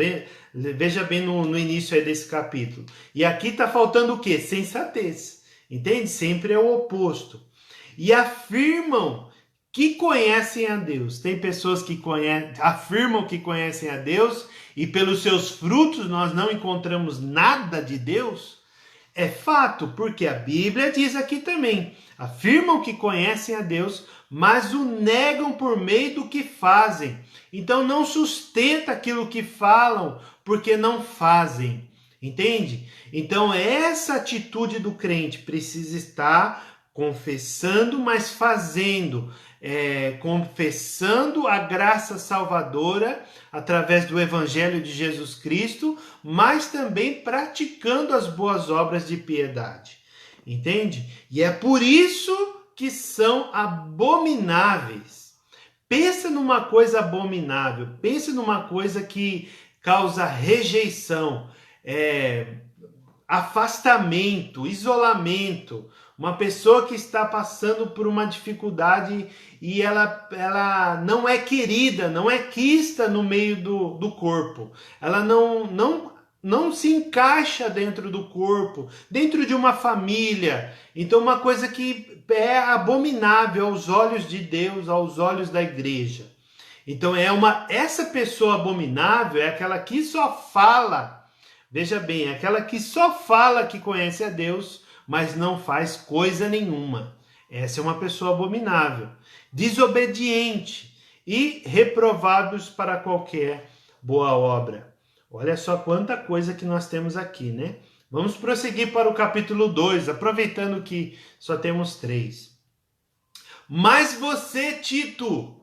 Veja bem no início aí desse capítulo. E aqui está faltando o quê? Sensatez. Entende? Sempre é o oposto. E afirmam que conhecem a Deus. Tem pessoas que afirmam que conhecem a Deus e pelos seus frutos nós não encontramos nada de Deus. É fato, porque a Bíblia diz aqui também. Afirmam que conhecem a Deus, mas o negam por meio do que fazem. Então não sustenta aquilo que falam, porque não fazem. Entende? Então essa atitude do crente precisa estar confessando, mas fazendo. Confessando a graça salvadora através do Evangelho de Jesus Cristo, mas também praticando as boas obras de piedade. Entende? E é por isso que são abomináveis. Pensa numa coisa abominável, pensa numa coisa que causa rejeição, afastamento, isolamento. Uma pessoa que está passando por uma dificuldade e ela não é querida, não é quista no meio do corpo. Ela não se encaixa dentro do corpo, dentro de uma família. Então uma coisa que é abominável aos olhos de Deus, aos olhos da igreja. Então essa pessoa abominável é aquela que só fala, veja bem, é aquela que só fala que conhece a Deus, mas não faz coisa nenhuma. Essa é uma pessoa abominável, desobediente e reprovados para qualquer boa obra. Olha só quanta coisa que nós temos aqui, né? Vamos prosseguir para o capítulo 2, aproveitando que só temos 3. Mas você, Tito,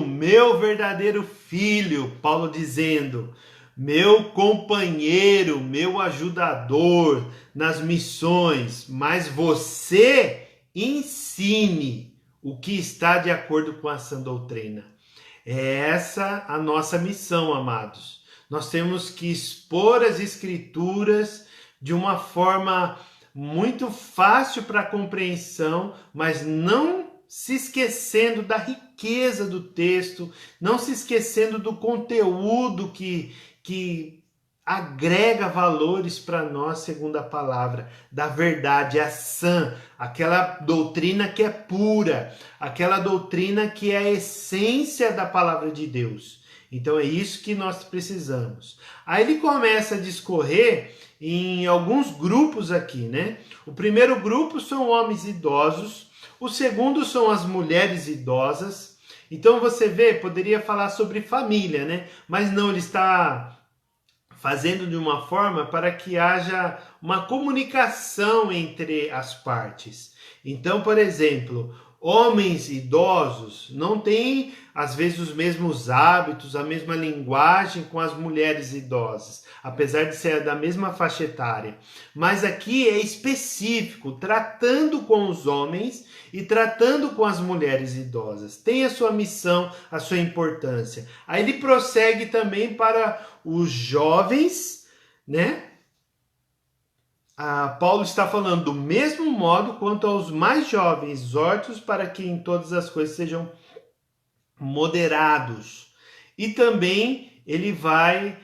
meu verdadeiro filho, Paulo dizendo, meu companheiro, meu ajudador nas missões, mas você ensine o que está de acordo com a sã doutrina. É essa a nossa missão, amados. Nós temos que expor as escrituras de uma forma muito fácil para compreensão, mas não se esquecendo da riqueza do texto, não se esquecendo do conteúdo que agrega valores para nós segundo a palavra, da verdade, a sã, aquela doutrina que é pura, aquela doutrina que é a essência da palavra de Deus. Então é isso que nós precisamos. Aí ele começa a discorrer em alguns grupos aqui, né? O primeiro grupo são homens idosos, o segundo são as mulheres idosas. Então você vê, poderia falar sobre família, né? Mas não, ele está fazendo de uma forma para que haja uma comunicação entre as partes. Então, por exemplo, homens idosos não têm, às vezes, os mesmos hábitos, a mesma linguagem com as mulheres idosas, apesar de ser da mesma faixa etária. Mas aqui é específico, tratando com os homens e tratando com as mulheres idosas. Tem a sua missão, a sua importância. Aí ele prossegue também para os jovens, né? Paulo está falando do mesmo modo quanto aos mais jovens, exortos para que em todas as coisas sejam moderados. E também ele vai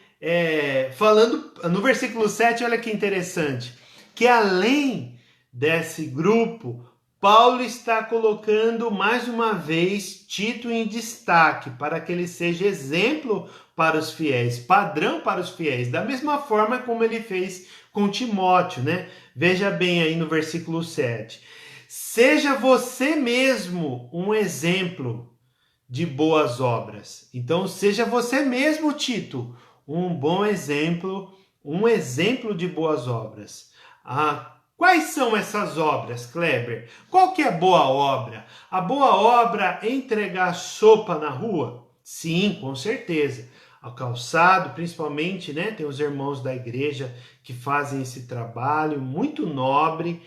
falando, no versículo 7, olha que interessante, que além desse grupo, Paulo está colocando mais uma vez Tito em destaque, para que ele seja exemplo para os fiéis, padrão para os fiéis, da mesma forma como ele fez com Timóteo, né? Veja bem aí no versículo 7. Seja você mesmo um exemplo de boas obras. Então, seja você mesmo, Tito, um bom exemplo, um exemplo de boas obras. Quais são essas obras, Kleber? Qual que é a boa obra? A boa obra é entregar sopa na rua? Sim, com certeza. Ao calçado, principalmente, né? Tem os irmãos da igreja que fazem esse trabalho muito nobre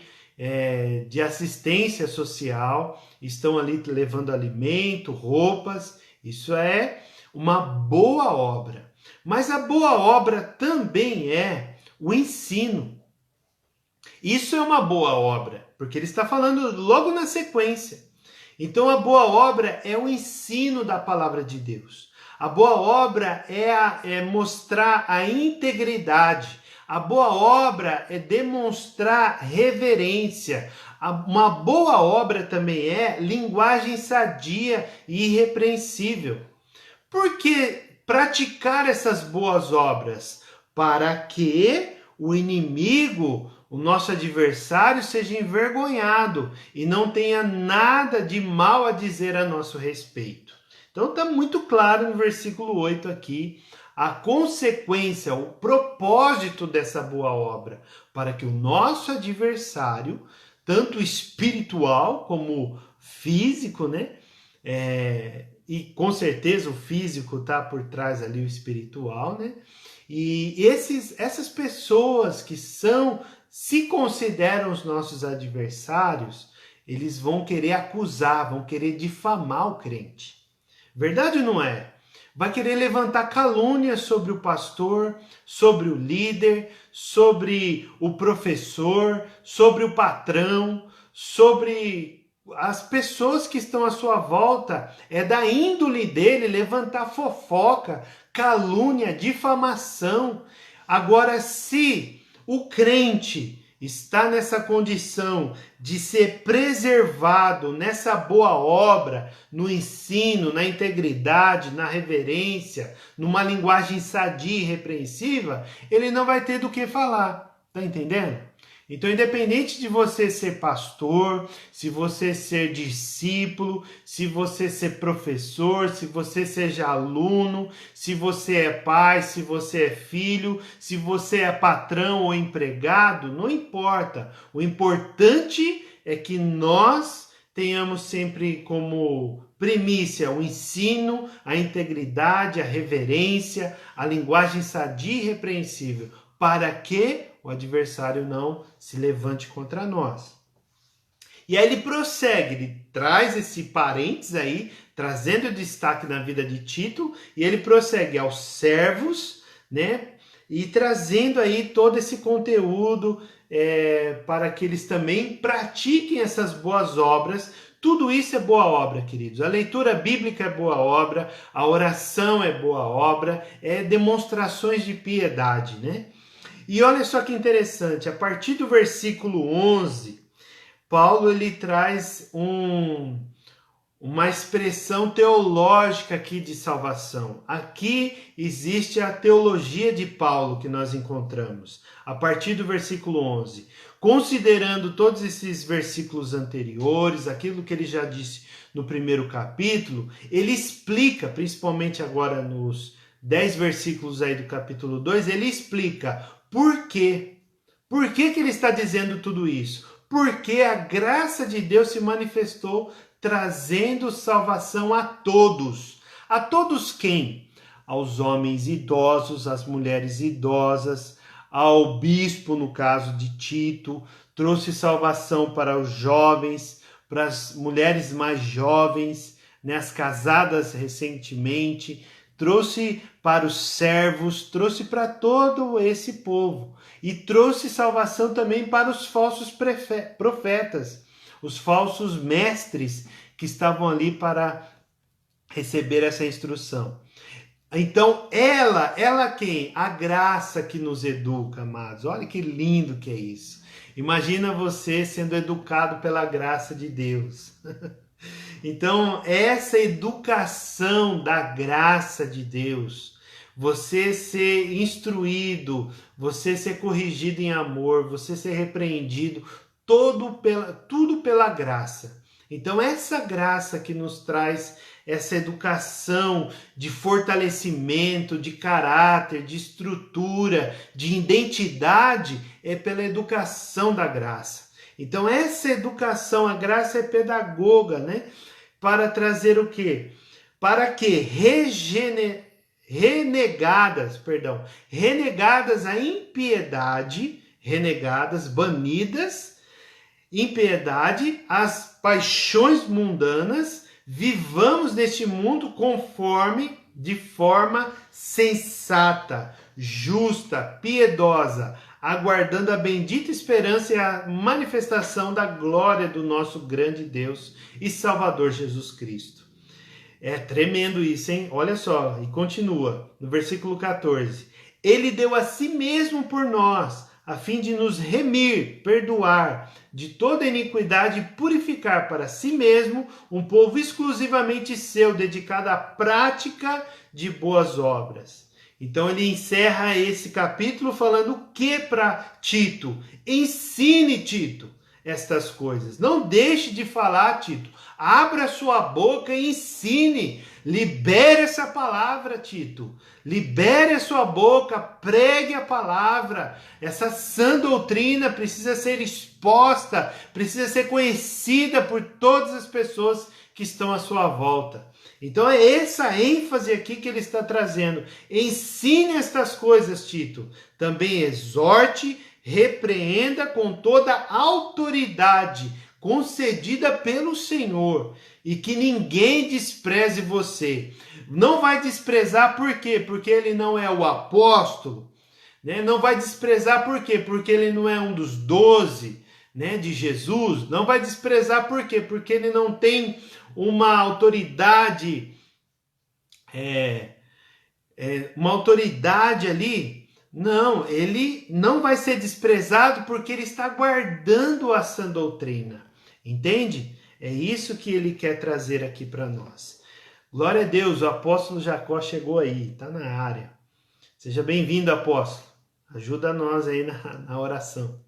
de assistência social. Estão ali levando alimento, roupas. Isso é uma boa obra. Mas a boa obra também é o ensino. Isso é uma boa obra, porque ele está falando logo na sequência. Então a boa obra é o ensino da palavra de Deus. A boa obra é mostrar a integridade. A boa obra é demonstrar reverência. Uma boa obra também é linguagem sadia e irrepreensível. Por que praticar essas boas obras? Para que o inimigo, o nosso adversário, seja envergonhado e não tenha nada de mal a dizer a nosso respeito. Então está muito claro no versículo 8 aqui a consequência, o propósito dessa boa obra, para que o nosso adversário, tanto espiritual como físico, né? E com certeza o físico está por trás ali, o espiritual, né? E essas pessoas que se consideram os nossos adversários, eles vão querer acusar, vão querer difamar o crente. Verdade ou não é? Vai querer levantar calúnia sobre o pastor, sobre o líder, sobre o professor, sobre o patrão, sobre as pessoas que estão à sua volta. É da índole dele levantar fofoca, calúnia, difamação. Agora, se o crente está nessa condição de ser preservado nessa boa obra, no ensino, na integridade, na reverência, numa linguagem sadia e repreensiva, ele não vai ter do que falar. Tá entendendo? Então, independente de você ser pastor, se você ser discípulo, se você ser professor, se você seja aluno, se você é pai, se você é filho, se você é patrão ou empregado, não importa. O importante é que nós tenhamos sempre como primícia o ensino, a integridade, a reverência, a linguagem sadia e repreensível, para que o adversário não se levante contra nós. E aí ele prossegue, ele traz esse parênteses aí, trazendo destaque na vida de Tito, e ele prossegue aos servos, né? E trazendo aí todo esse conteúdo para que eles também pratiquem essas boas obras. Tudo isso é boa obra, queridos. A leitura bíblica é boa obra, a oração é boa obra, é demonstrações de piedade, né? E olha só que interessante, a partir do versículo 11, Paulo ele traz uma expressão teológica aqui de salvação. Aqui existe a teologia de Paulo que nós encontramos, a partir do versículo 11. Considerando todos esses versículos anteriores, aquilo que ele já disse no primeiro capítulo, ele explica, principalmente agora nos 10 versículos aí do capítulo 2, ele explica por quê. Por que ele está dizendo tudo isso? Porque a graça de Deus se manifestou trazendo salvação a todos. A todos quem? Aos homens idosos, às mulheres idosas, ao bispo, no caso de Tito, trouxe salvação para os jovens, para as mulheres mais jovens, né, as casadas recentemente, trouxe para os servos, trouxe para todo esse povo. E trouxe salvação também para os falsos profetas, os falsos mestres que estavam ali para receber essa instrução. Então, ela quem? A graça que nos educa, amados. Olha que lindo que é isso. Imagina você sendo educado pela graça de Deus. Então, essa educação da graça de Deus, você ser instruído, você ser corrigido em amor, você ser repreendido, tudo pela graça. Então, essa graça que nos traz essa educação de fortalecimento, de caráter, de estrutura, de identidade, é pela educação da graça. Então, essa educação, a graça é pedagoga, né? Para trazer o quê? Para que renegadas a impiedade, banidas, impiedade, as paixões mundanas, vivamos neste mundo conforme de forma sensata, justa, piedosa, aguardando a bendita esperança e a manifestação da glória do nosso grande Deus e Salvador Jesus Cristo. É tremendo isso, hein? Olha só, e continua no versículo 14. Ele deu a si mesmo por nós, a fim de nos remir, perdoar de toda iniquidade e purificar para si mesmo um povo exclusivamente seu, dedicado à prática de boas obras. Então ele encerra esse capítulo falando o que para Tito? Ensine, Tito, estas coisas. Não deixe de falar, Tito. Abra sua boca e ensine. Libere essa palavra, Tito. Libere a sua boca, pregue a palavra. Essa sã doutrina precisa ser exposta, precisa ser conhecida por todas as pessoas que estão à sua volta. Então é essa ênfase aqui que ele está trazendo. Ensine estas coisas, Tito. Também exorte, repreenda com toda a autoridade concedida pelo Senhor, e que ninguém despreze você. Não vai desprezar por quê? Porque ele não é o apóstolo, né? Não vai desprezar por quê? Porque ele não é um dos 12, né, de Jesus. Não vai desprezar por quê? Porque ele não tem uma autoridade, uma autoridade ali. Não, ele não vai ser desprezado porque ele está guardando a sã doutrina. Entende? É isso que ele quer trazer aqui para nós. Glória a Deus, o apóstolo Jacó chegou aí, está na área. Seja bem-vindo, apóstolo. Ajuda nós aí na oração.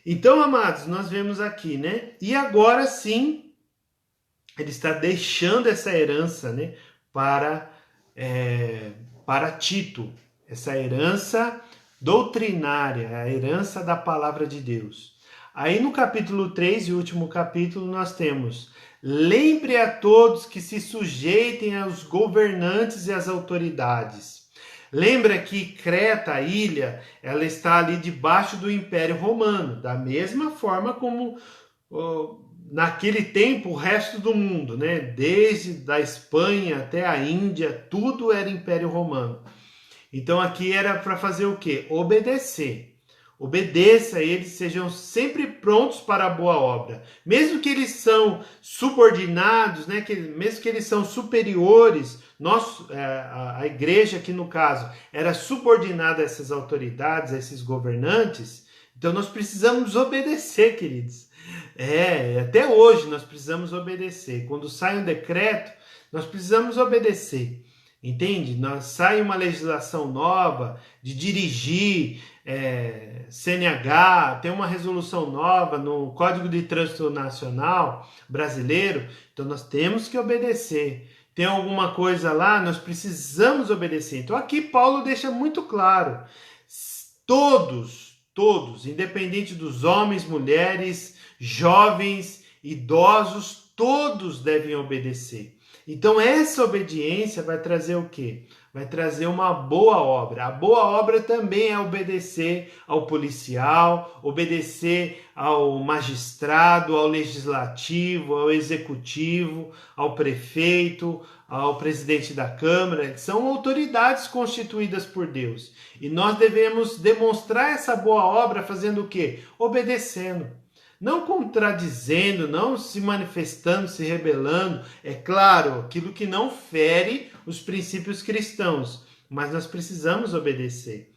Então, amados, nós vemos aqui, né? E agora sim, ele está deixando essa herança, né, para Tito. Essa herança doutrinária, a herança da palavra de Deus. Aí no capítulo 3 e último capítulo nós temos: lembre a todos que se sujeitem aos governantes e às autoridades. Lembra que Creta, a ilha, ela está ali debaixo do Império Romano, da mesma forma como naquele tempo o resto do mundo, né? Desde da Espanha até a Índia, tudo era Império Romano. Então aqui era para fazer o quê? Obedecer. Obedeça a eles, sejam sempre prontos para a boa obra. Mesmo que eles são subordinados, né? Mesmo que eles são superiores, a igreja aqui no caso era subordinada a essas autoridades, a esses governantes, então nós precisamos obedecer, queridos. Até hoje nós precisamos obedecer. Quando sai um decreto, nós precisamos obedecer. Entende? Sai uma legislação nova de dirigir, CNH, tem uma resolução nova no Código de Trânsito Nacional brasileiro, então nós temos que obedecer. Tem alguma coisa lá, nós precisamos obedecer. Então aqui Paulo deixa muito claro, todos, independente dos homens, mulheres, jovens, idosos, todos devem obedecer. Então essa obediência vai trazer o quê? Vai trazer uma boa obra. A boa obra também é obedecer ao policial, obedecer ao magistrado, ao legislativo, ao executivo, ao prefeito, ao presidente da Câmara, que são autoridades constituídas por Deus. E nós devemos demonstrar essa boa obra fazendo o quê? Obedecendo. Não contradizendo, não se manifestando, se rebelando. É claro, aquilo que não fere os princípios cristãos, mas nós precisamos obedecer.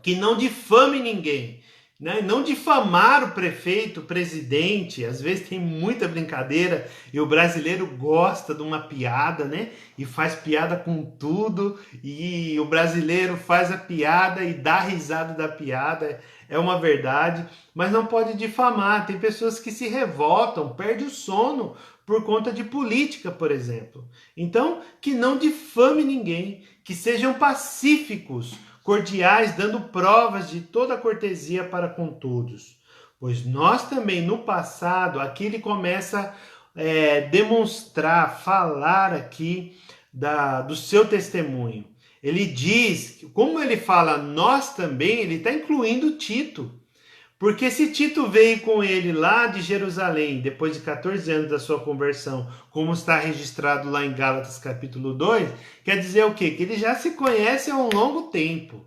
Que não difame ninguém, né? Não difamar o prefeito, o presidente. Às vezes tem muita brincadeira e o brasileiro gosta de uma piada, né? E faz piada com tudo, e o brasileiro faz a piada e dá risada da piada. É uma verdade, mas não pode difamar. Tem pessoas que se revoltam, perdem o sono por conta de política, por exemplo. Então, que não difame ninguém, que sejam pacíficos, cordiais, dando provas de toda cortesia para com todos. Pois nós também, no passado, aqui ele começa a demonstrar, falar aqui do seu testemunho. Ele diz, como ele fala nós também, ele está incluindo Tito. Porque se Tito veio com ele lá de Jerusalém, depois de 14 anos da sua conversão, como está registrado lá em Gálatas capítulo 2, quer dizer o quê? Que ele já se conhece há um longo tempo.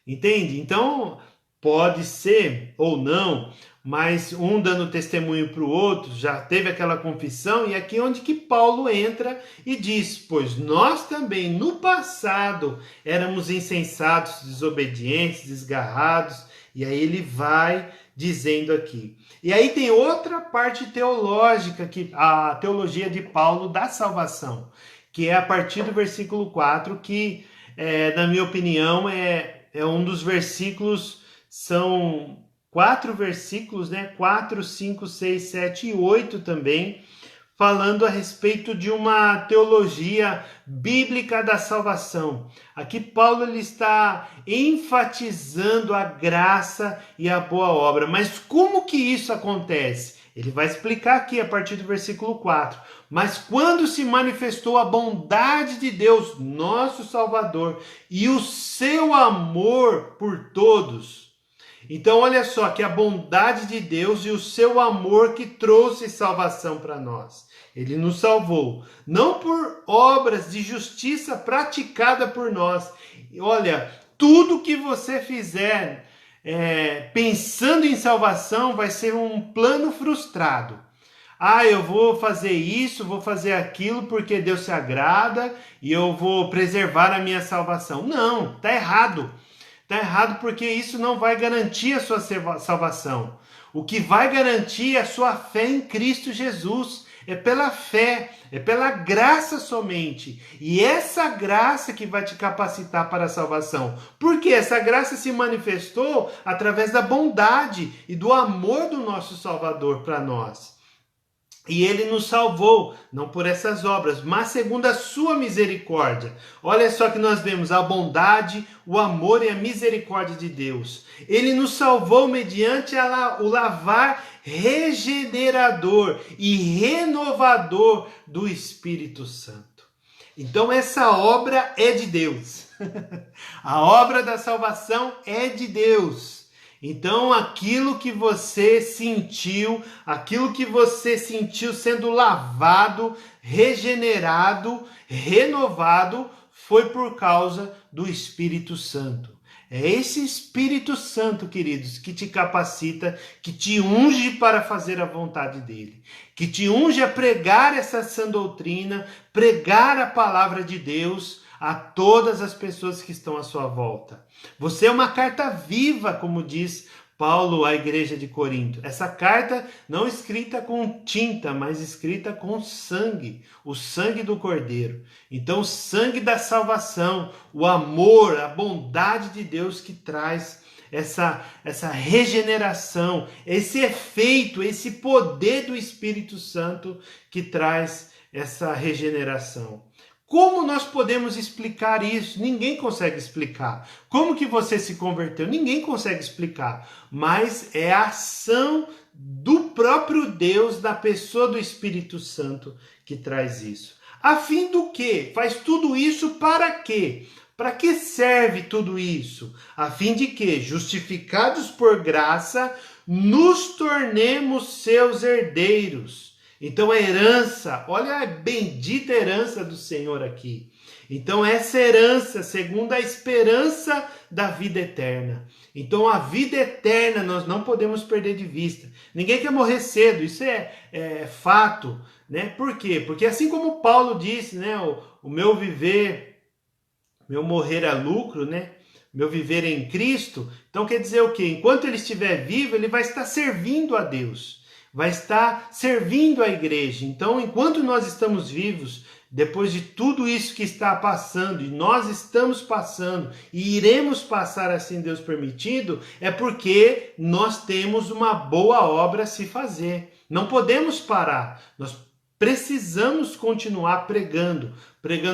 Entende? Então, pode ser ou não, mas um dando testemunho para o outro, já teve aquela confissão, e aqui é onde que Paulo entra e diz: pois nós também no passado éramos insensatos, desobedientes, desgarrados, e aí ele vai dizendo aqui. E aí tem outra parte teológica, que a teologia de Paulo da salvação, que é a partir do versículo 4, que na minha opinião é um dos versículos, são 4 versículos, né? 4, 5, 6, 7 e 8 também, falando a respeito de uma teologia bíblica da salvação. Aqui Paulo ele está enfatizando a graça e a boa obra. Mas como que isso acontece? Ele vai explicar aqui a partir do versículo 4. Mas quando se manifestou a bondade de Deus, nosso Salvador, e o seu amor por todos. Então olha só que a bondade de Deus e o seu amor que trouxe salvação para nós. Ele nos salvou, não por obras de justiça praticada por nós. Olha, tudo que você fizer pensando em salvação vai ser um plano frustrado. Ah, eu vou fazer isso, vou fazer aquilo porque Deus se agrada e eu vou preservar a minha salvação. Não, está errado. Está errado porque isso não vai garantir a sua salvação. O que vai garantir é a sua fé em Cristo Jesus. É pela fé, é pela graça somente. E essa graça que vai te capacitar para a salvação. Porque essa graça se manifestou através da bondade e do amor do nosso Salvador para nós. E ele nos salvou, não por essas obras, mas segundo a sua misericórdia. Olha só que nós vemos a bondade, o amor e a misericórdia de Deus. Ele nos salvou mediante o lavar regenerador e renovador do Espírito Santo. Então essa obra é de Deus. A obra da salvação é de Deus. Então, aquilo que você sentiu sendo lavado, regenerado, renovado, foi por causa do Espírito Santo. É esse Espírito Santo, queridos, que te capacita, que te unge para fazer a vontade dele, que te unge a pregar essa sã doutrina, pregar a palavra de Deus a todas as pessoas que estão à sua volta. Você é uma carta viva, como diz Paulo à igreja de Corinto. Essa carta não escrita com tinta, mas escrita com sangue, o sangue do Cordeiro. Então, o sangue da salvação, o amor, a bondade de Deus que traz essa regeneração, esse efeito, esse poder do Espírito Santo que traz essa regeneração. Como nós podemos explicar isso? Ninguém consegue explicar. Como que você se converteu? Ninguém consegue explicar. Mas é a ação do próprio Deus, da pessoa do Espírito Santo, que traz isso. A fim do quê? Faz tudo isso para quê? Para que serve tudo isso? A fim de que, justificados por graça, nos tornemos seus herdeiros. Então a herança, olha a bendita herança do Senhor aqui. Então essa herança, segundo a esperança da vida eterna. Então a vida eterna nós não podemos perder de vista. Ninguém quer morrer cedo, isso é fato, né? Por quê? Porque assim como Paulo disse, né? O meu viver, meu morrer é lucro, né? Meu viver em Cristo. Então quer dizer o quê? Enquanto ele estiver vivo, ele vai estar servindo a Deus. Vai estar servindo a igreja. Então, enquanto nós estamos vivos, depois de tudo isso que está passando, e nós estamos passando, e iremos passar assim, Deus permitindo, é porque nós temos uma boa obra a se fazer. Não podemos parar. Nós precisamos continuar pregando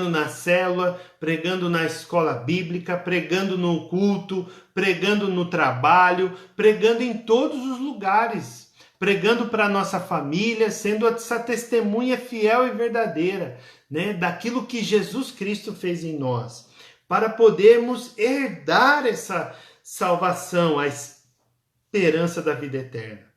na célula, pregando na escola bíblica, pregando no culto, pregando no trabalho, pregando em todos os lugares. Pregando para a nossa família, sendo essa testemunha fiel e verdadeira, né, daquilo que Jesus Cristo fez em nós, para podermos herdar essa salvação, esperança da vida eterna.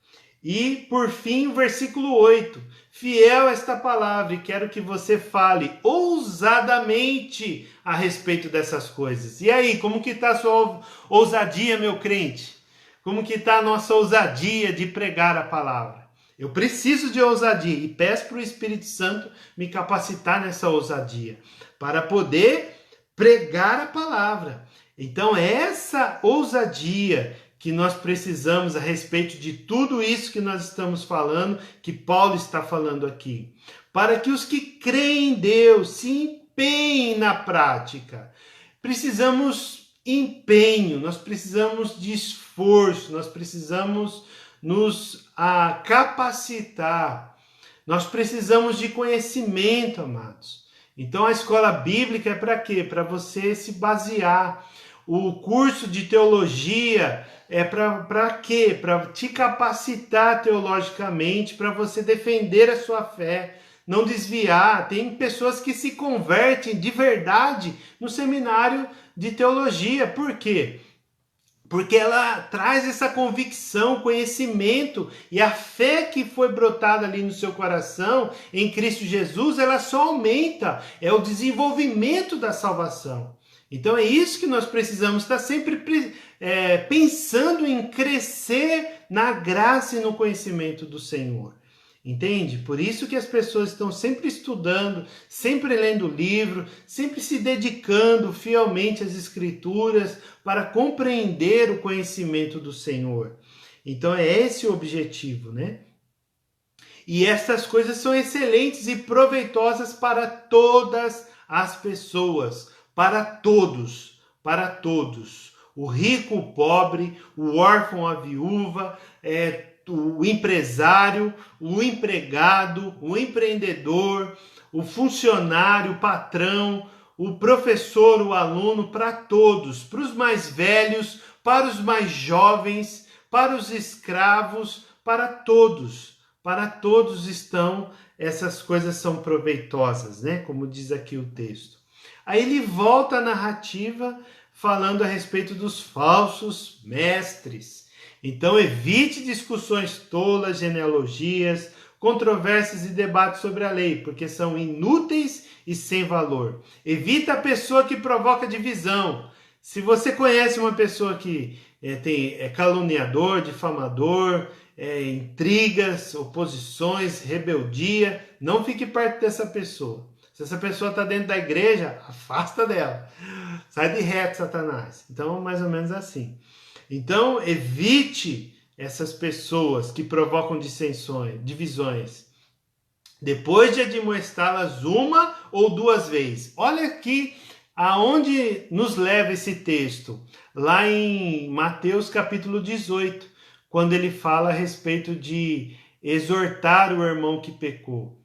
E, por fim, o versículo 8. Fiel esta palavra, e quero que você fale ousadamente a respeito dessas coisas. E aí, como que está a sua ousadia, meu crente? Como que está a nossa ousadia de pregar a palavra? Eu preciso de ousadia e peço para o Espírito Santo me capacitar nessa ousadia, para poder pregar a palavra. Então, essa ousadia que nós precisamos a respeito de tudo isso que nós estamos falando, que Paulo está falando aqui, para que os que creem em Deus se empenhem na prática. Precisamos empenho, nós precisamos de esforço, nós precisamos nos capacitar, nós precisamos de conhecimento, amados. Então a escola bíblica é para quê? Para você se basear. O curso de teologia é para quê? Para te capacitar teologicamente, para você defender a sua fé, não desviar. Tem pessoas que se convertem de verdade no seminário de teologia. Por quê? Porque ela traz essa convicção, conhecimento, e a fé que foi brotada ali no seu coração em Cristo Jesus, ela só aumenta. É o desenvolvimento da salvação. Então é isso que nós precisamos estar sempre pensando em crescer na graça e no conhecimento do Senhor. Entende? Por isso que as pessoas estão sempre estudando, sempre lendo livro, sempre se dedicando fielmente às Escrituras para compreender o conhecimento do Senhor. Então é esse o objetivo, né? E essas coisas são excelentes e proveitosas para todas as pessoas. Para todos, para todos. O rico, o pobre, o órfão, a viúva, o empresário, o empregado, o empreendedor, o funcionário, o patrão, o professor, o aluno, para todos. Para os mais velhos, para os mais jovens, para os escravos, para todos. Para todos essas coisas são proveitosas, né? Como diz aqui o texto. Aí ele volta à narrativa falando a respeito dos falsos mestres. Então evite discussões tolas, genealogias, controvérsias e debates sobre a lei, porque são inúteis e sem valor. Evita a pessoa que provoca divisão. Se você conhece uma pessoa que é caluniador, difamador, intrigas, oposições, rebeldia, não fique perto dessa pessoa. Se essa pessoa está dentro da igreja, afasta dela. Sai de reto, Satanás. Então, mais ou menos assim. Então, evite essas pessoas que provocam dissensões, divisões. Depois de admoestá-las uma ou duas vezes. Olha aqui aonde nos leva esse texto. Lá em Mateus capítulo 18, quando ele fala a respeito de exortar o irmão que pecou.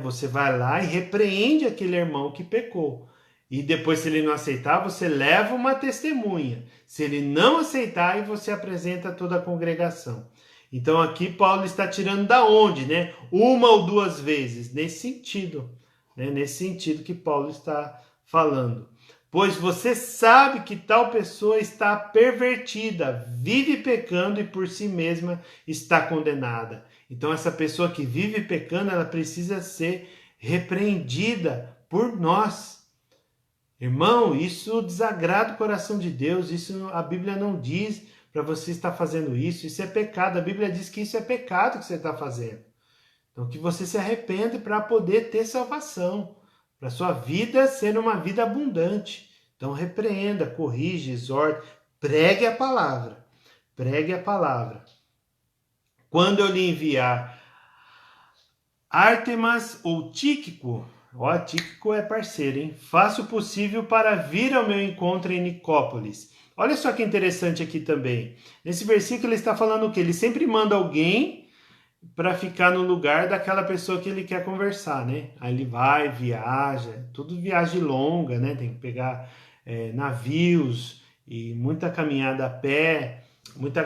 Você vai lá e repreende aquele irmão que pecou. E depois, se ele não aceitar, você leva uma testemunha. Se ele não aceitar, aí você apresenta toda a congregação. Então aqui Paulo está tirando da onde? Uma ou duas vezes. Nesse sentido. Nesse sentido que Paulo está falando. Pois você sabe que tal pessoa está pervertida, vive pecando e por si mesma está condenada. Então essa pessoa que vive pecando, ela precisa ser repreendida por nós. Irmão, isso desagrada o coração de Deus, isso a Bíblia não diz para você estar fazendo isso, isso é pecado. A Bíblia diz que isso é pecado que você está fazendo. Então que você se arrependa para poder ter salvação, para a sua vida ser uma vida abundante. Então repreenda, corrige, exorte, pregue a palavra. Pregue a palavra. Quando eu lhe enviar Ártemas ou Tíquico, Tíquico é parceiro, hein? Faça o possível para vir ao meu encontro em Nicópolis. Olha só que interessante aqui também. Nesse versículo ele está falando o quê? Ele sempre manda alguém para ficar no lugar daquela pessoa que ele quer conversar, né? Aí ele vai, viaja, tudo viagem longa, né? Tem que pegar navios e muita caminhada a pé, muita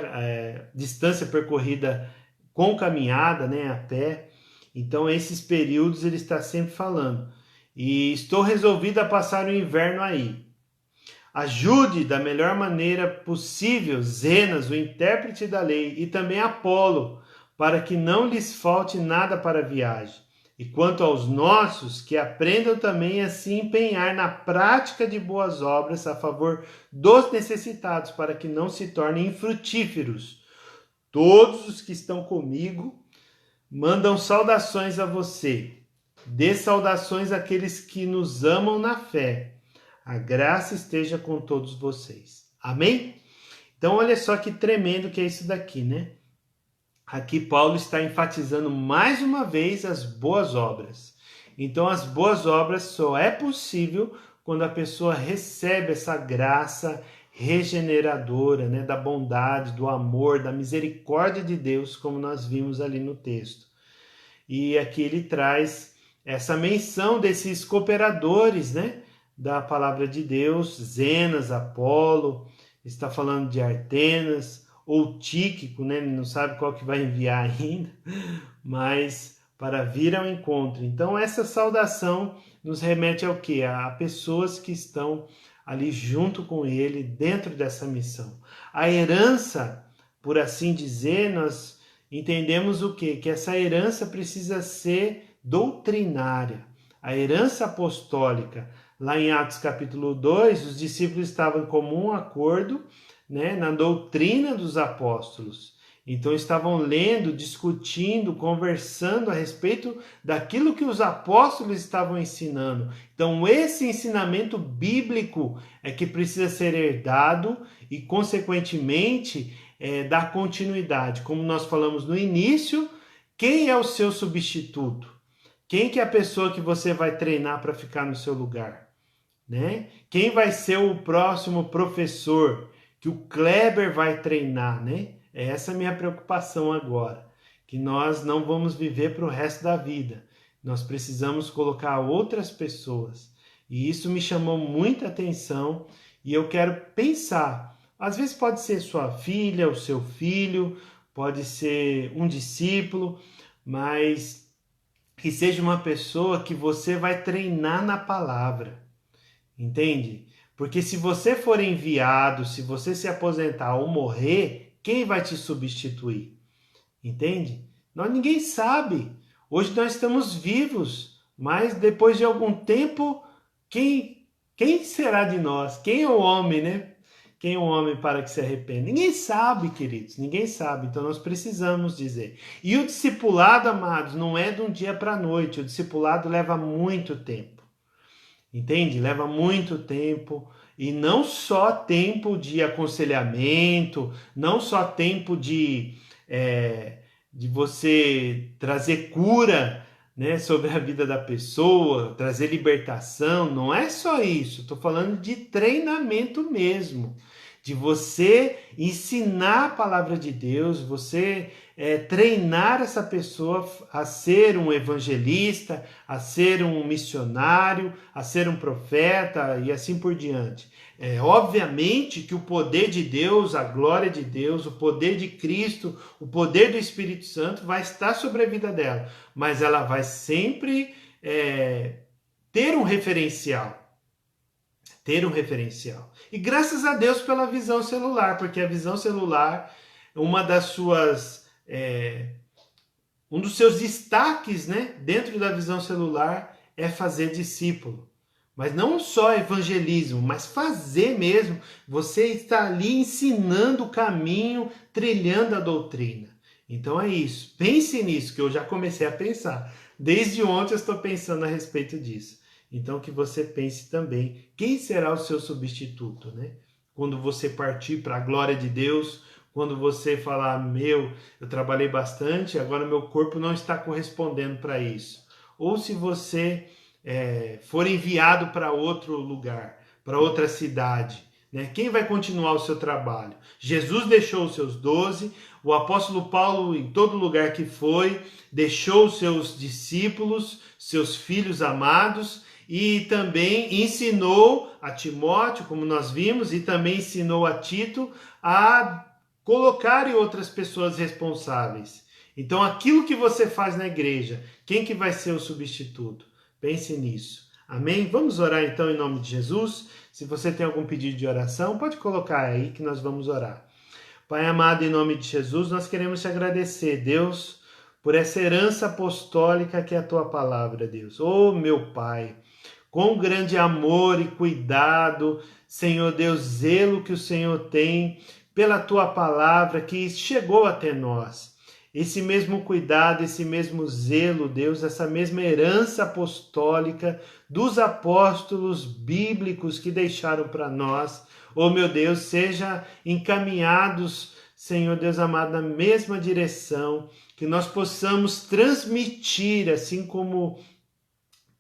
distância percorrida com caminhada, né? A pé. Então esses períodos ele está sempre falando. E estou resolvido a passar o inverno aí. Ajude da melhor maneira possível Zenas, o intérprete da lei, e também Apolo, para que não lhes falte nada para a viagem. E quanto aos nossos, que aprendam também a se empenhar na prática de boas obras a favor dos necessitados, para que não se tornem infrutíferos. Todos os que estão comigo mandam saudações a você. Dê saudações àqueles que nos amam na fé. A graça esteja com todos vocês. Amém? Então, olha só que tremendo que é isso daqui, né? Aqui Paulo está enfatizando mais uma vez as boas obras. Então, as boas obras só é possível quando a pessoa recebe essa graça regeneradora, né? Da bondade, do amor, da misericórdia de Deus, como nós vimos ali no texto. E aqui ele traz essa menção desses cooperadores, né? Da palavra de Deus, Zenas, Apolo, está falando de Artenas, ou Tíquico, né? Ele não sabe qual que vai enviar ainda, mas para vir ao encontro. Então essa saudação nos remete ao quê? A pessoas que estão ali junto com ele, dentro dessa missão. A herança, por assim dizer, nós entendemos o quê? Que essa herança precisa ser doutrinária. A herança apostólica, lá em Atos capítulo 2, os discípulos estavam em comum acordo, né, na doutrina dos apóstolos. Então estavam lendo, discutindo, conversando a respeito daquilo que os apóstolos estavam ensinando. Então esse ensinamento bíblico é que precisa ser herdado e, consequentemente, dar continuidade. Como nós falamos no início, quem é o seu substituto? Quem que é a pessoa que você vai treinar para ficar no seu lugar? Né? Quem vai ser o próximo professor que o Kleber vai treinar, né? Essa é a minha preocupação agora, que nós não vamos viver para o resto da vida. Nós precisamos colocar outras pessoas. E isso me chamou muita atenção e eu quero pensar. Às vezes pode ser sua filha, o seu filho, pode ser um discípulo, mas que seja uma pessoa que você vai treinar na palavra. Entende? Porque se você for enviado, se você se aposentar ou morrer, quem vai te substituir? Entende? Ninguém sabe. Hoje nós estamos vivos, mas depois de algum tempo, quem será de nós? Quem é o homem, né? Quem é o homem para que se arrependa? Ninguém sabe, queridos, ninguém sabe. Então nós precisamos dizer. E o discipulado, amados, não é de um dia para a noite. O discipulado leva muito tempo. Entende? Leva muito tempo, e não só tempo de aconselhamento, não só tempo de você trazer cura, né, sobre a vida da pessoa, trazer libertação, não é só isso, estou falando de treinamento mesmo, de você ensinar a palavra de Deus, você treinar essa pessoa a ser um evangelista, a ser um missionário, a ser um profeta e assim por diante. Obviamente que o poder de Deus, a glória de Deus, o poder de Cristo, o poder do Espírito Santo vai estar sobre a vida dela, mas ela vai sempre ter um referencial. Ter um referencial. E graças a Deus pela visão celular, porque a visão celular, uma das suas um dos seus destaques, né, dentro da visão celular é fazer discípulo. Mas não só evangelismo, mas fazer mesmo. Você está ali ensinando o caminho, trilhando a doutrina. Então é isso. Pense nisso, que eu já comecei a pensar. Desde ontem eu estou pensando a respeito disso. Então que você pense também, quem será o seu substituto, né? Quando você partir para a glória de Deus, quando você falar, eu trabalhei bastante, agora meu corpo não está correspondendo para isso. Ou se você for enviado para outro lugar, para outra cidade, né? Quem vai continuar o seu trabalho? Jesus deixou os seus 12, o apóstolo Paulo, em todo lugar que foi, deixou os seus discípulos, seus filhos amados, e também ensinou a Timóteo, como nós vimos, e também ensinou a Tito a colocarem outras pessoas responsáveis. Então, aquilo que você faz na igreja, quem que vai ser o substituto? Pense nisso. Amém? Vamos orar então em nome de Jesus. Se você tem algum pedido de oração, pode colocar aí que nós vamos orar. Pai amado, em nome de Jesus, nós queremos te agradecer, Deus, por essa herança apostólica que é a tua palavra, Deus. Oh, meu Pai, com grande amor e cuidado, Senhor Deus, zelo que o Senhor tem pela tua palavra que chegou até nós. Esse mesmo cuidado, esse mesmo zelo, Deus, essa mesma herança apostólica dos apóstolos bíblicos que deixaram para nós, oh meu Deus, seja encaminhados, Senhor Deus amado, na mesma direção, que nós possamos transmitir, assim como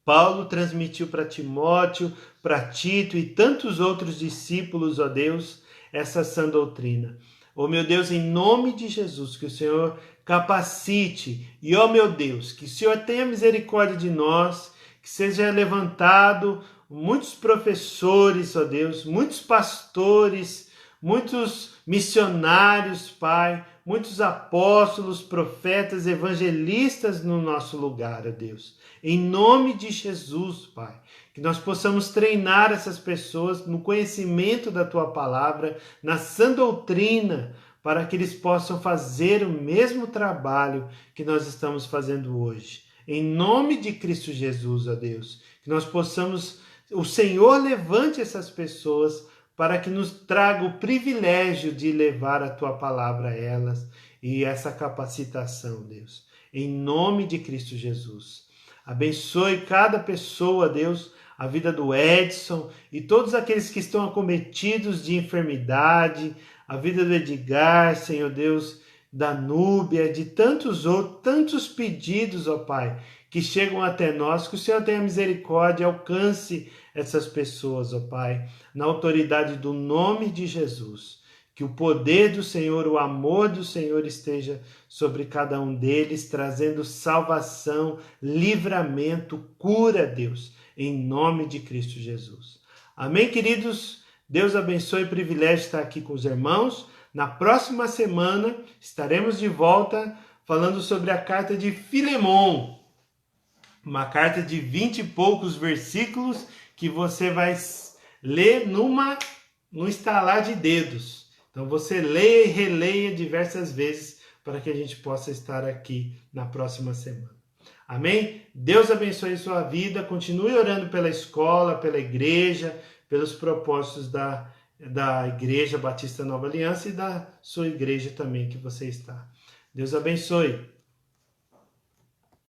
Paulo transmitiu para Timóteo, para Tito e tantos outros discípulos, ó Deus, essa sã doutrina. Ó meu Deus, em nome de Jesus, que o Senhor capacite e, ó meu Deus, que o Senhor tenha misericórdia de nós, que seja levantado muitos professores, ó Deus, muitos pastores, muitos missionários, Pai, muitos apóstolos, profetas, evangelistas no nosso lugar, ó Deus. Em nome de Jesus, Pai, que nós possamos treinar essas pessoas no conhecimento da Tua palavra, na sã doutrina, para que eles possam fazer o mesmo trabalho que nós estamos fazendo hoje. Em nome de Cristo Jesus, ó Deus, que nós possamos, o Senhor levante essas pessoas para que nos traga o privilégio de levar a Tua palavra a elas e essa capacitação, Deus. Em nome de Cristo Jesus. Abençoe cada pessoa, Deus, a vida do Edson e todos aqueles que estão acometidos de enfermidade, a vida do Edgar, Senhor Deus, da Núbia, de tantos outros, tantos pedidos, ó Pai, que chegam até nós, que o Senhor tenha misericórdia e alcance essas pessoas, ó Pai, na autoridade do nome de Jesus. Que o poder do Senhor, o amor do Senhor esteja sobre cada um deles, trazendo salvação, livramento, cura, Deus, em nome de Cristo Jesus. Amém, queridos? Deus abençoe, privilégio estar aqui com os irmãos. Na próxima semana estaremos de volta falando sobre a carta de Filemon, uma carta de 20 e poucos versículos que você vai ler num estalar de dedos. Então você leia e releia diversas vezes para que a gente possa estar aqui na próxima semana. Amém? Deus abençoe sua vida, continue orando pela escola, pela igreja, pelos propósitos da Igreja Batista Nova Aliança e da sua igreja também que você está. Deus abençoe.